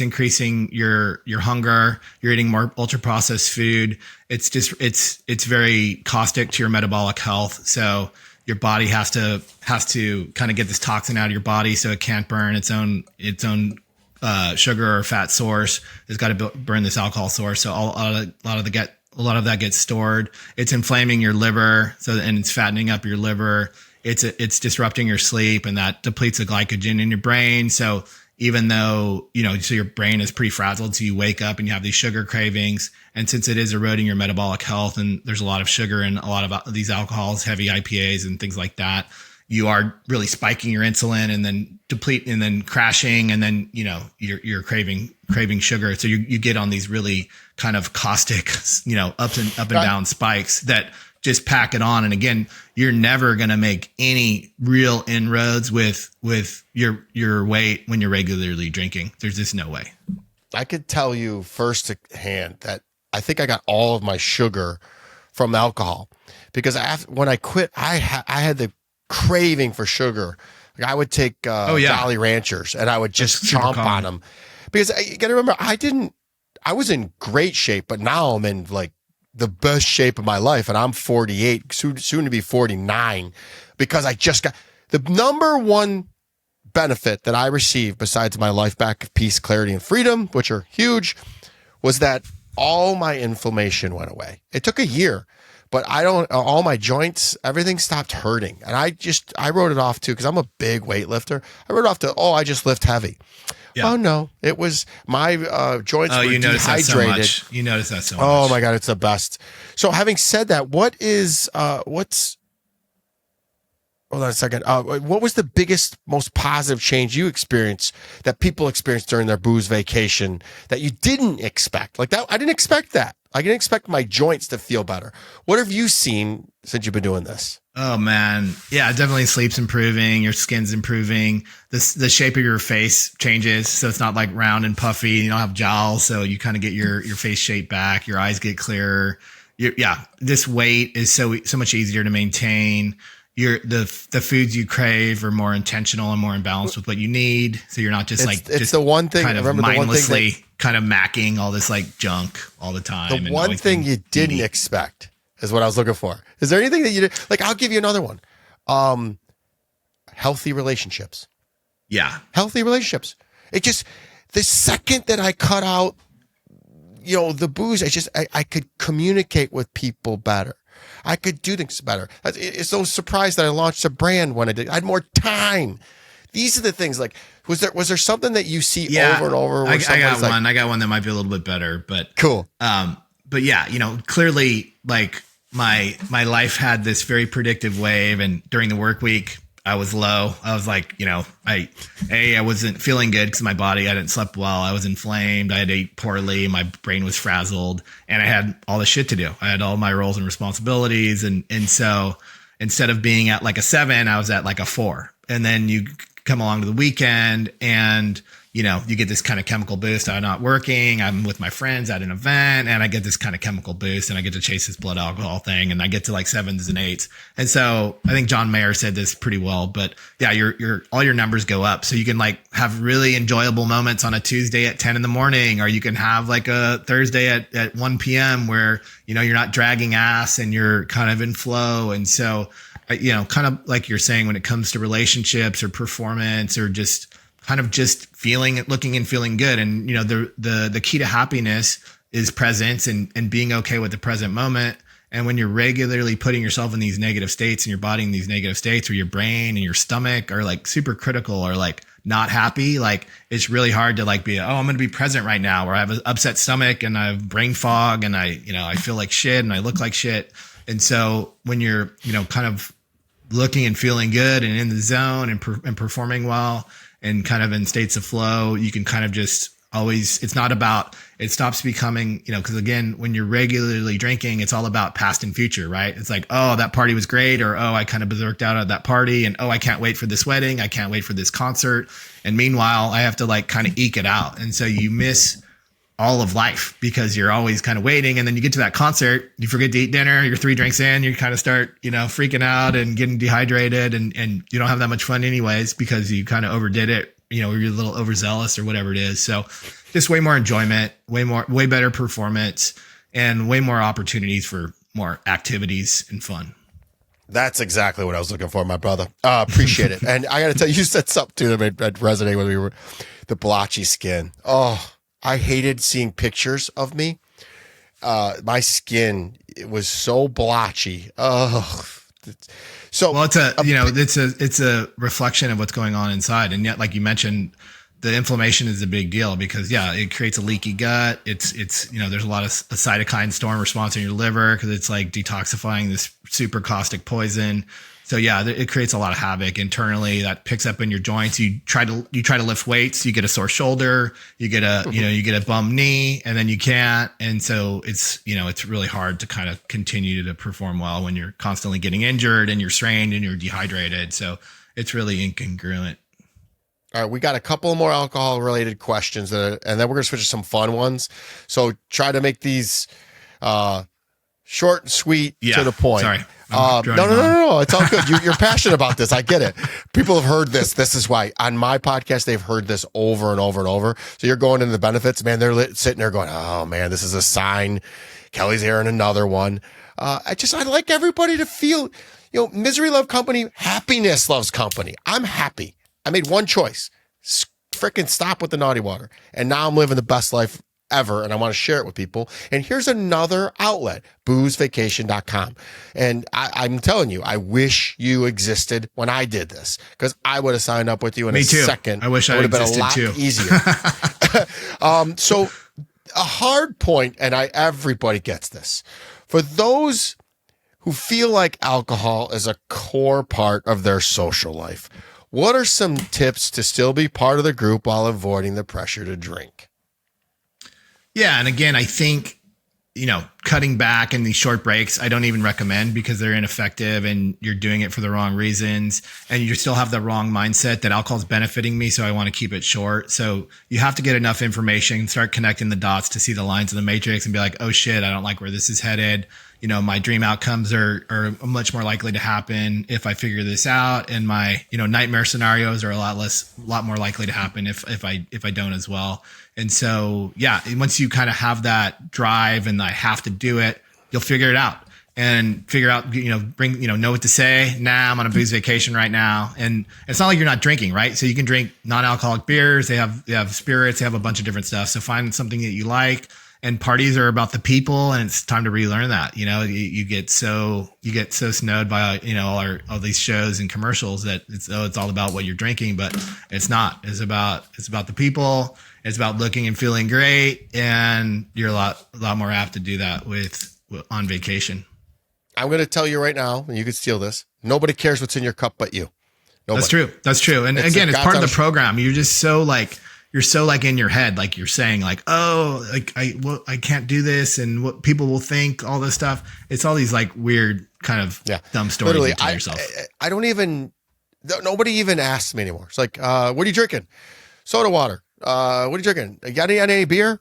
increasing your hunger. You're eating more ultra processed food. It's just, it's very caustic to your metabolic health. So your body has to kind of get this toxin out of your body, so it can't burn its own sugar or fat source. It's got to burn this alcohol source. So a lot of that gets stored. It's inflaming your liver, and it's fattening up your liver. it's disrupting your sleep, and that depletes the glycogen in your brain. So even though, so your brain is pretty frazzled, so you wake up and you have these sugar cravings. And since it is eroding your metabolic health, and there's a lot of sugar in a lot of these alcohols, heavy IPAs and things like that, you are really spiking your insulin and then deplete and then crashing. And then, you're craving sugar. So you get on these really kind of caustic, up and down spikes that just pack it on. And again, you're never going to make any real inroads with your weight when you're regularly drinking. There's just no way. I could tell you firsthand that I think I got all of my sugar from alcohol, because when I quit, I had the craving for sugar. Like I would take Jolly Ranchers and I would just chomp on them, because you got to remember, I was in great shape, but now I'm in like the best shape of my life, and I'm 48, soon to be 49, because I just got the number one benefit that I received, besides my life back of peace, clarity, and freedom, which are huge, was that all my inflammation went away. It took a year, but all my joints, everything stopped hurting. And I wrote it off too, because I'm a big weightlifter. I wrote it off to, I just lift heavy. Yeah. Oh no, it was my joints were dehydrated. You notice that so much. Oh my God, it's the best. So having said that, hold on a second. What was the biggest, most positive change you experienced, that people experienced during their booze vacation, that you didn't expect? Like that, I didn't expect that. I didn't expect my joints to feel better. What have you seen since you've been doing this? Oh man. Yeah, definitely sleep's improving. Your skin's improving. The shape of your face changes. So it's not like round and puffy. You don't have jowls. So you kind of get your face shape back. Your eyes get clearer. This weight is so much easier to maintain. The foods you crave are more intentional and more in balance with what you need. So you're not just the one thing, kind of mindlessly kind of macking all this like junk all the time. The one thing you didn't expect is what I was looking for. Is there anything that you did? Like, I'll give you another one. Healthy relationships. Yeah. Healthy relationships. It just, the second that I cut out, the booze, I could communicate with people better. I could do things better. It's so surprised that I launched a brand when I had more time. These are the things. Like, was there something that you see over and over? I got one. I got one that might be a little bit better, but cool. But yeah, clearly, like my life had this very predictive wave, and during the work week, I was low. I was like, I wasn't feeling good because my body, I hadn't slept well. I was inflamed. I had ate poorly. My brain was frazzled, and I had all this shit to do. I had all my roles and responsibilities. And so instead of being at like a 7, I was at like a 4. And then you come along to the weekend and, you get this kind of chemical boost. I'm not working. I'm with my friends at an event, and I get this kind of chemical boost, and I get to chase this blood alcohol thing, and I get to like 7s and 8s. And so I think John Mayer said this pretty well, but yeah, all your numbers go up. So you can like have really enjoyable moments on a Tuesday at 10 in the morning, or you can have like a Thursday at 1 p.m. where, you're not dragging ass and you're kind of in flow. And so, kind of like you're saying, when it comes to relationships or performance or just kind of just looking and feeling good. And, the key to happiness is presence and being okay with the present moment. And when you're regularly putting yourself in these negative states and your body in these negative states, or your brain and your stomach are like super critical or like not happy, like it's really hard to like be, I'm going to be present right now, where I have an upset stomach and I have brain fog and I feel like shit and I look like shit. And so when you're, kind of looking and feeling good and in the zone and performing well, and kind of in states of flow, you can kind of just always, it stops becoming, because again, when you're regularly drinking, it's all about past and future, right? It's like, that party was great, or, I kind of berserked out at that party, and, I can't wait for this wedding. I can't wait for this concert. And meanwhile, I have to like kind of eke it out. And so you miss all of life because you're always kind of waiting. And then you get to that concert, you forget to eat dinner, you're 3 drinks in, you kind of start, freaking out and getting dehydrated, and you don't have that much fun anyways, because you kind of overdid it, or you're a little overzealous or whatever it is. So just way more enjoyment, way better performance, and way more opportunities for more activities and fun. That's exactly what I was looking for, my brother. Appreciate it. And I got to tell you said something too that resonated when we were the blotchy skin. I hated seeing pictures of me. My skin, it was so blotchy. So, well, it's a reflection of what's going on inside. And yet, like you mentioned, the inflammation is a big deal because it creates a leaky gut. It's there's a lot of a cytokine storm response in your liver because it's like detoxifying this super caustic poison. So it creates a lot of havoc internally that picks up in your joints. You try to lift weights, you get a sore shoulder, you get a bum knee, and then you can't. And so it's really hard to kind of continue to perform well when you're constantly getting injured and you're strained and you're dehydrated. So it's really incongruent. All right, we got a couple more alcohol related questions and then we're going to switch to some fun ones. So try to make these short and sweet to the point. Sorry. No. It's all good. You're passionate about this. I get it. People have heard this. This is why on my podcast, they've heard this over and over and over. So you're going into the benefits, man. They're sitting there going, oh man, this is a sign. Kelly's airing another one. I like everybody to feel, misery loves company. Happiness loves company. I'm happy. I made one choice. Freaking stop with the naughty water. And now I'm living the best life ever, and I want to share it with people. And here's another outlet, boozevacation.com. And I'm telling you, I wish you existed when I did this because I would have signed up with you in a second. I wish I would have been a lot easier. So a hard point, and everybody gets this. For those who feel like alcohol is a core part of their social life, what are some tips to still be part of the group while avoiding the pressure to drink? Yeah. And again, I think, cutting back in these short breaks, I don't even recommend because they're ineffective and you're doing it for the wrong reasons. And you still have the wrong mindset that alcohol is benefiting me. So I want to keep it short. So you have to get enough information, start connecting the dots to see the lines of the matrix and be like, oh shit, I don't like where this is headed. My dream outcomes are much more likely to happen if I figure this out. And my, nightmare scenarios are a lot more likely to happen if I don't as well. And so, once you kind of have that drive and I have to do it, you'll figure it out and figure out, know what to say. Nah, I'm on a booze vacation right now. And it's not like you're not drinking, right? So you can drink non-alcoholic beers. They have spirits. They have a bunch of different stuff. So find something that you like. And parties are about the people, and it's time to relearn that. You get so snowed by all these shows and commercials that it's all about what you're drinking, but it's not. It's about the people. It's about looking and feeling great, and you're a lot more apt to do that on vacation. I'm going to tell you right now, and you can steal this. Nobody cares what's in your cup but you. Nobody. That's true. And again, it's part of the program. You're just so you're so in your head, like you're saying I can't do this and what people will think, all this stuff. It's all these weird kind of dumb stories you tell yourself. I don't even, nobody even asks me anymore. It's like, what are you drinking? Soda water. What are you drinking? You got any beer?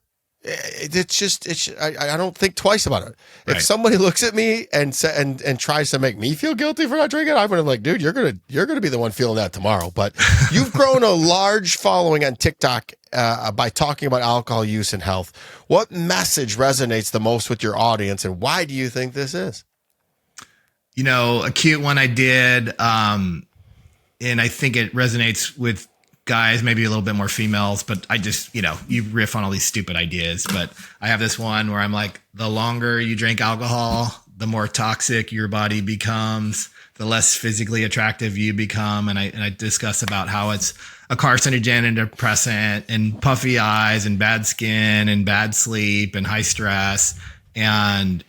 I don't think twice about it. If somebody looks at me and tries to make me feel guilty for not drinking, I'm gonna be like, dude, you're gonna be the one feeling that tomorrow. But you've grown a large following on TikTok by talking about alcohol use and health. What message resonates the most with your audience, and why do you think this is? A cute one I did, and I think it resonates with guys, maybe a little bit more females, but I just, you riff on all these stupid ideas. But I have this one where I'm like, the longer you drink alcohol, the more toxic your body becomes, the less physically attractive you become. And I discuss about how it's a carcinogen and depressant and puffy eyes and bad skin and bad sleep and high stress and,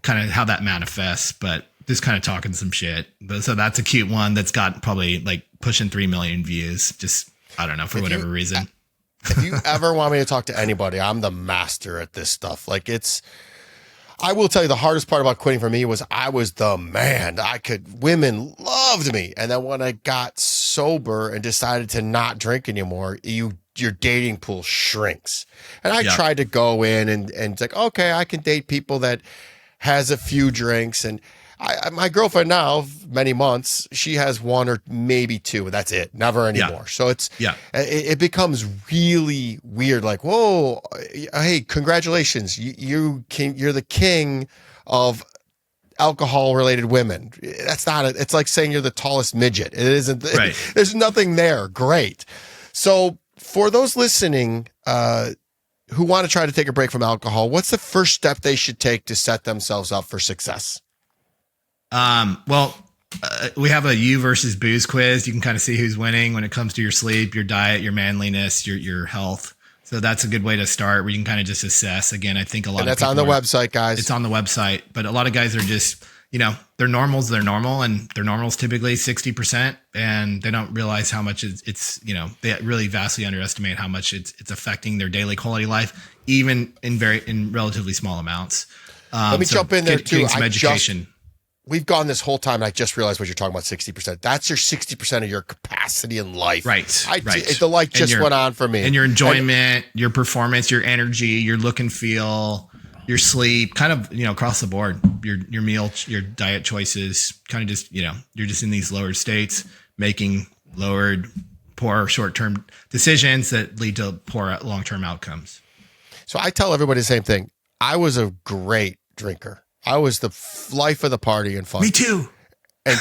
kind of how that manifests, but just kind of talking some shit. So that's a cute one that's got probably pushing 3 million views. Just, I don't know, for whatever reason. If you ever want me to talk to anybody, I'm the master at this stuff. I will tell you the hardest part about quitting for me was I was the man. Women loved me. And then when I got sober and decided to not drink anymore, your dating pool shrinks. And I tried to go in and it's like, okay, I can date people that has a few drinks. And my girlfriend now, many months, she has one or maybe two. That's it. Never anymore. So it becomes really weird. Like, whoa, hey, congratulations. You're the king of alcohol related women. That's not it. It's like saying you're the tallest midget. It isn't. Right. There's nothing there. Great. So for those listening, who want to try to take a break from alcohol, what's the first step they should take to set themselves up for success? Well, we have a you versus booze quiz. You can kind of see who's winning when it comes to your sleep, your diet, your manliness, your health. So that's a good way to start where you can kind of just assess. Again, I think a lot of that's people on the website, guys. It's on the website, but a lot of guys are just, they're normal and their normal's typically 60%, and they don't realize how much it's they really vastly underestimate how much it's affecting their daily quality of life, even in relatively small amounts. Let me jump in there too. Some education. We've gone this whole time, and I just realized what you're talking about, 60%. That's your 60% of your capacity in life. Right. The light just went on for me. And your enjoyment, your performance, your energy, your look and feel, your sleep, kind of, across the board, your meal, your diet choices, kind of just, you're just in these lower states, making poor short-term decisions that lead to poor long-term outcomes. So I tell everybody the same thing. I was a great drinker. I was the life of the party and fun. Me too. And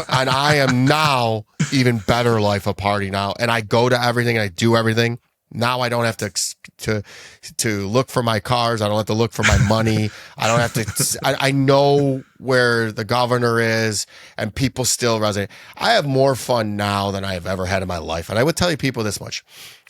and I am now even better life of party now. And I go to everything and I do everything. Now I don't have to look for my cars. I don't have to look for my money. I don't have to, I know where the governor is, and people still resonate. I have more fun now than I have ever had in my life. And I would tell you people this much.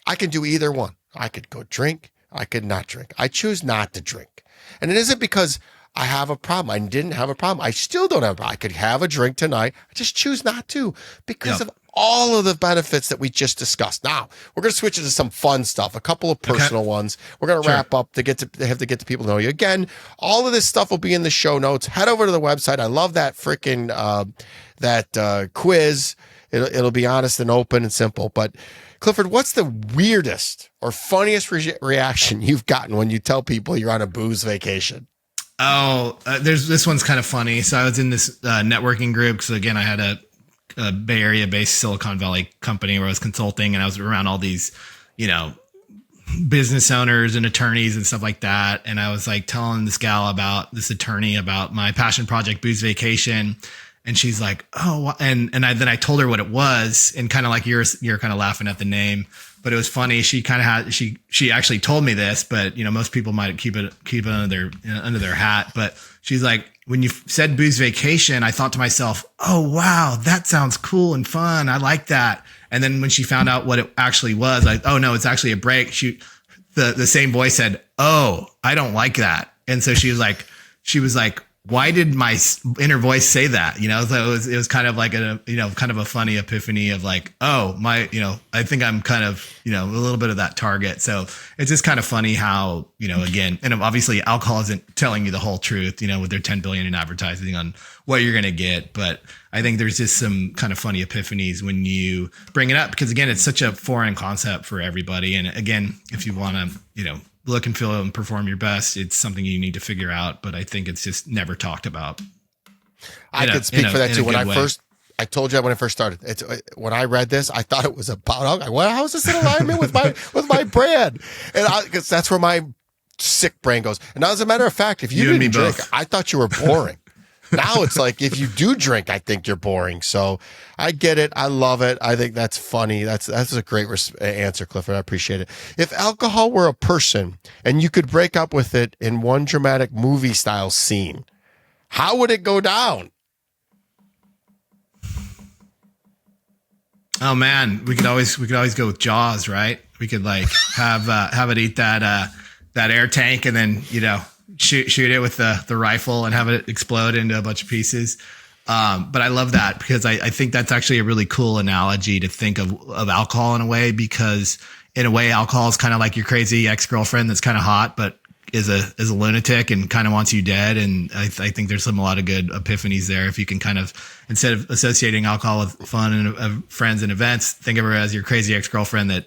I can do either one. I could go drink. I could not drink. I choose not to drink. And it isn't because I have a problem. I didn't have a problem. I still don't have a problem. I could have a drink tonight. I just choose not to because of all of the benefits that we just discussed. Now, we're going to switch into some fun stuff, a couple of personal ones. We're going to wrap up to have to get to people to know you. Again, all of this stuff will be in the show notes. Head over to the website. I love that freaking quiz. It'll be honest and open and simple. But Clifford, what's the weirdest or funniest reaction you've gotten when you tell people you're on a booze vacation? Oh, this one's kind of funny. So I was in this networking group. So again, I had a Bay Area based Silicon Valley company where I was consulting, and I was around all these, business owners and attorneys and stuff like that. And I was like telling this attorney about my passion project, Booze Vacation. And she's like, oh, and then I told her what it was, and kind of like you're kind of laughing at the name, but it was funny. She kind of had, she actually told me this, but most people might keep it under their hat. But she's like, when you said Booze Vacation, I thought to myself, oh, wow, that sounds cool and fun. I like that. And then when she found out what it actually was, like, oh no, it's actually a break. The same voice said, oh, I don't like that. And so she was like, why did my inner voice say that? So it was kind of like kind of a funny epiphany of like, oh, I think I'm kind of, a little bit of that target. So it's just kind of funny how, again, and obviously alcohol isn't telling you the whole truth, with their 10 billion in advertising on what you're going to get. But I think there's just some kind of funny epiphanies when you bring it up, because again, it's such a foreign concept for everybody. And again, if you want to, look and feel and perform your best, it's something you need to figure out, but I think it's just never talked about. I could speak for that too. I told you when I first started, when I read this, I thought it was about, how is this in alignment with my brand? And because that's where my sick brain goes. And now, as a matter of fact, if you didn't drink, I thought you were boring. Now it's like, if you do drink, I think you're boring. So I get it. I love it. I think that's funny. That's a great answer, Clifford. I appreciate it. If alcohol were a person and you could break up with it in one dramatic movie style scene, how would it go down? Oh man, we could always go with Jaws, right? We could like have it eat that air tank and then, shoot it with the rifle and have it explode into a bunch of pieces. But I love that because I think that's actually a really cool analogy to think of alcohol in a way, because in a way, alcohol is kind of like your crazy ex-girlfriend that's kind of hot, but is a lunatic and kind of wants you dead. And I think there's a lot of good epiphanies there. If you can kind of, instead of associating alcohol with fun and friends and events, think of her as your crazy ex-girlfriend that,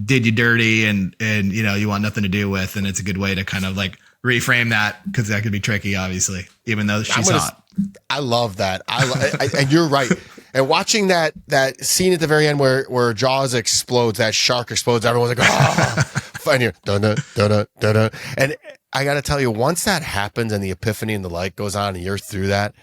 did you dirty and, you want nothing to do with. And it's a good way to kind of like reframe that, because that could be tricky, obviously, even though she's hot. I love that. And you're right. And watching that scene at the very end where Jaws explodes, that shark explodes, everyone's like, oh, and you're dun-dun. And I got to tell you, once that happens and the epiphany and the light goes on and you're through that,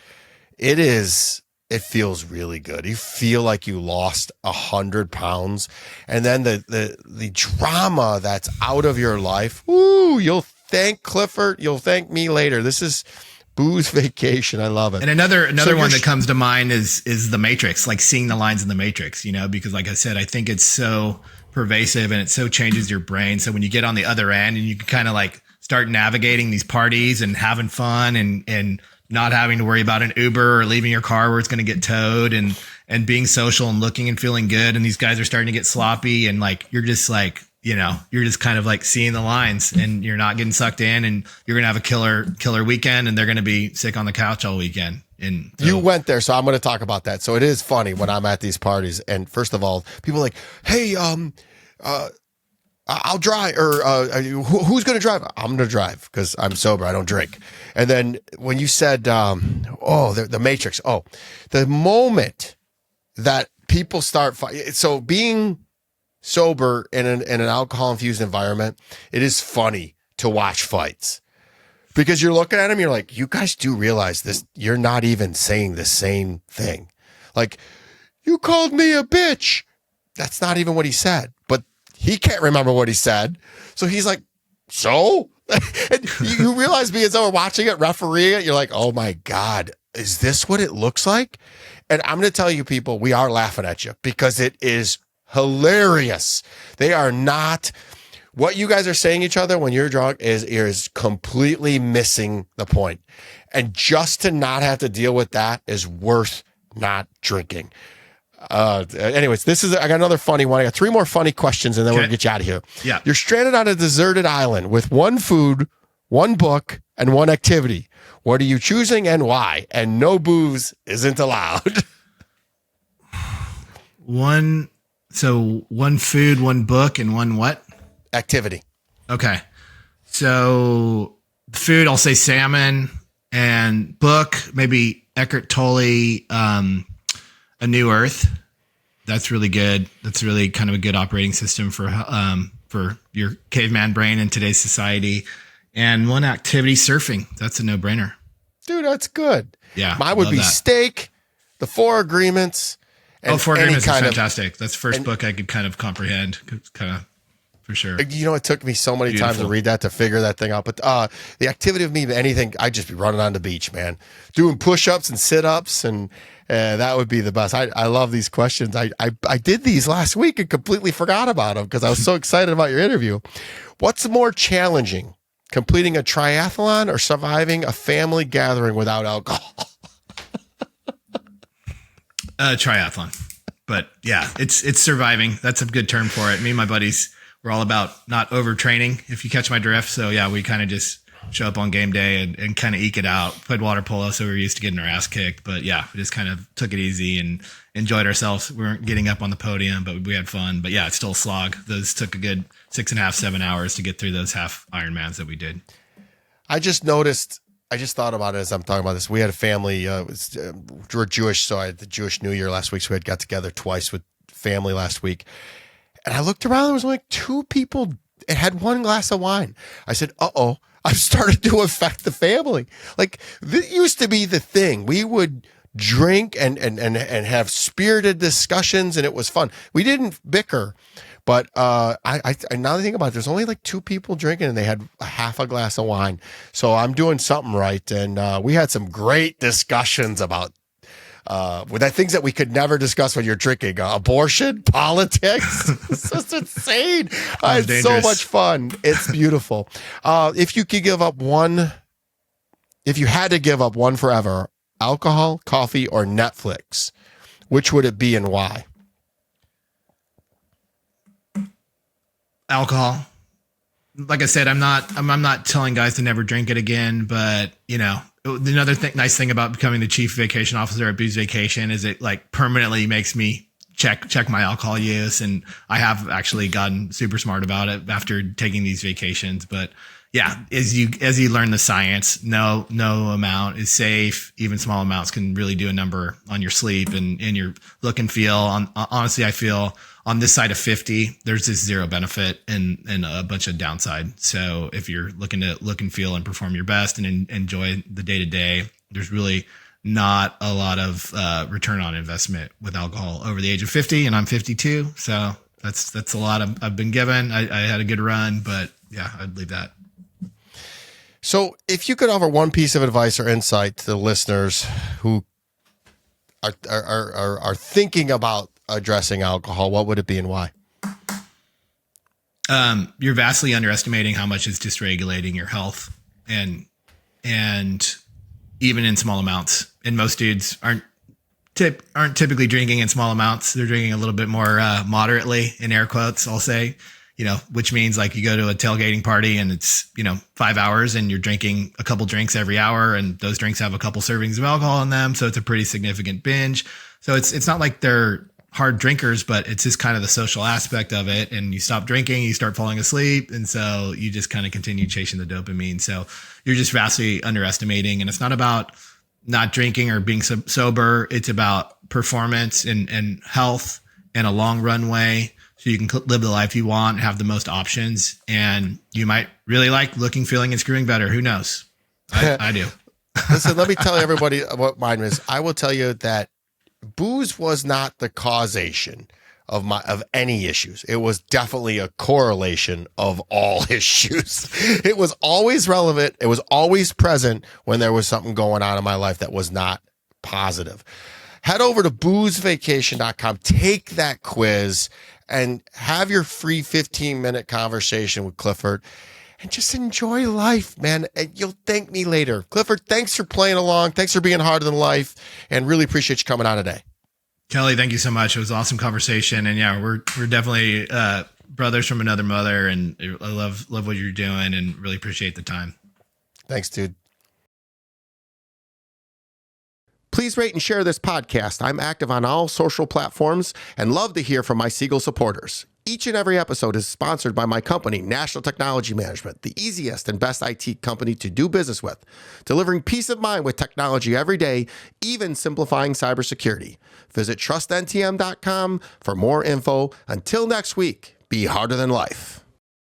it feels really good. You feel like you lost 100 pounds. And then the drama that's out of your life, you'll thank Clifford. You'll thank me later. This is Booze vacation. I love it. And another one that comes to mind is the Matrix, like seeing the lines in the Matrix, because like I said, I think it's so pervasive and it so changes your brain. So when you get on the other end and you can kind of like start navigating these parties and having fun and not having to worry about an Uber or leaving your car where it's going to get towed and being social and looking and feeling good. And these guys are starting to get sloppy and like, you're just like, you're just kind of like seeing the lines and you're not getting sucked in and you're going to have a killer weekend and they're going to be sick on the couch all weekend. And so, you went there. So I'm going to talk about that. So it is funny when I'm at these parties. And first of all, people are like, hey, I'll drive, or who's going to drive? I'm going to drive because I'm sober. I don't drink. And then when you said, the Matrix, the moment that people start, so being sober in an alcohol infused environment, it is funny to watch fights because you're looking at them. You're like, you guys do realize this. You're not even saying the same thing. Like, you called me a bitch. That's not even what he said, but he can't remember what he said. So he's like, so? And you realize being sober, watching it, refereeing it, you're like, oh my God, is this what it looks like? And I'm going to tell you people, we are laughing at you because it is hilarious. They are not, what you guys are saying each other when you're drunk is completely missing the point. And just to not have to deal with that is worth not drinking. Anyways, I got another funny one. I got 3 more funny questions and then we're gonna get you out of here. Yeah. You're stranded on a deserted island with one food, one book, and one activity. What are you choosing and why? And no booze isn't allowed. One food, one book, and one what? Activity. Okay. So food, I'll say salmon, and book, maybe Eckhart Tolle, A New Earth. That's really good. That's really kind of a good operating system for your caveman brain in today's society. And one activity, surfing. That's a no-brainer. Dude, that's good. Yeah. Mine would be steak, the 4 Agreements. And Four Agreements is fantastic. That's the first book I could kind of comprehend, kind of, for sure. It took me so many times to read that to figure that thing out. But the activity of me, anything, I'd just be running on the beach, man, doing push-ups and sit-ups, and that would be the best. I love these questions. I did these last week and completely forgot about them because I was so excited about your interview. What's more challenging, completing a triathlon or surviving a family gathering without alcohol? Triathlon. But yeah, it's surviving. That's a good term for it. Me and my buddies, we're all about not overtraining, if you catch my drift. So yeah, we kind of just show up on game day and kind of eke it out. Played water polo, so we were used to getting our ass kicked. But yeah, we just kind of took it easy and enjoyed ourselves. We weren't getting up on the podium, but we had fun. But yeah, it's still a slog. Those took a good 6.5, 7 hours to get through those half Ironmans that we did. I just thought about it as I'm talking about this. We had a family, we're Jewish, so I had the Jewish New Year last week, so we had got together twice with family last week. And I looked around, there was only like 2 people and had 1 glass of wine. I said, I've started to affect the family. Like, this used to be the thing. We would drink and have spirited discussions, and it was fun. We didn't bicker. But I now that I think about it, there's only like 2 people drinking and they had half a glass of wine. So I'm doing something right. And we had some great discussions about things that we could never discuss when you're drinking. Abortion, politics. It's just insane. It's so much fun. It's beautiful. If you had to give up one forever, alcohol, coffee, or Netflix, which would it be and why? Alcohol. Like I said, I'm not telling guys to never drink it again, but another nice thing about becoming the chief vacation officer at Booze Vacation is it like permanently makes me check my alcohol use, and I have actually gotten super smart about it after taking these vacations. But yeah, as you learn the science, no amount is safe. Even small amounts can really do a number on your sleep and your look and feel. Honestly, I feel on this side of 50, there's this zero benefit and a bunch of downside. So if you're looking to look and feel and perform your best and enjoy the day to day, there's really not a lot of return on investment with alcohol over the age of 50, and I'm 52. So that's a lot I've been given. I had a good run, but yeah, I'd leave that. So if you could offer one piece of advice or insight to the listeners who are thinking about addressing alcohol, what would it be and why? You're vastly underestimating how much it's dysregulating your health, and even in small amounts. And most dudes aren't typically drinking in small amounts. They're drinking a little bit more moderately, in air quotes, I'll say, which means like you go to a tailgating party and it's, 5 hours and you're drinking a couple drinks every hour, and those drinks have a couple servings of alcohol in them. So it's a pretty significant binge. So it's not like they're hard drinkers, but it's just kind of the social aspect of it. And you stop drinking, you start falling asleep. And so you just kind of continue chasing the dopamine. So you're just vastly underestimating. And it's not about not drinking or being sober. It's about performance and health and a long runway, so you can live the life you want, have the most options. And you might really like looking, feeling, and screwing better. Who knows? I do. Listen, let me tell everybody what mine is. I will tell you that booze was not the causation of any issues. It was definitely a correlation of all issues. It was always relevant. It was always present when there was something going on in my life that was not positive. Head over to boozevacation.com, take that quiz, and have your free 15-minute conversation with Clifford. And just enjoy life, man. And you'll thank me later. Clifford, thanks for playing along. Thanks for being harder than life. And really appreciate you coming on today. Kelly, thank you so much. It was an awesome conversation. And yeah, we're definitely brothers from another mother. And I love what you're doing and really appreciate the time. Thanks, dude. Please rate and share this podcast. I'm active on all social platforms and love to hear from my Siegel supporters. Each and every episode is sponsored by my company, National Technology Management, the easiest and best IT company to do business with, delivering peace of mind with technology every day, even simplifying cybersecurity. Visit trustntm.com for more info. Until next week, be harder than life.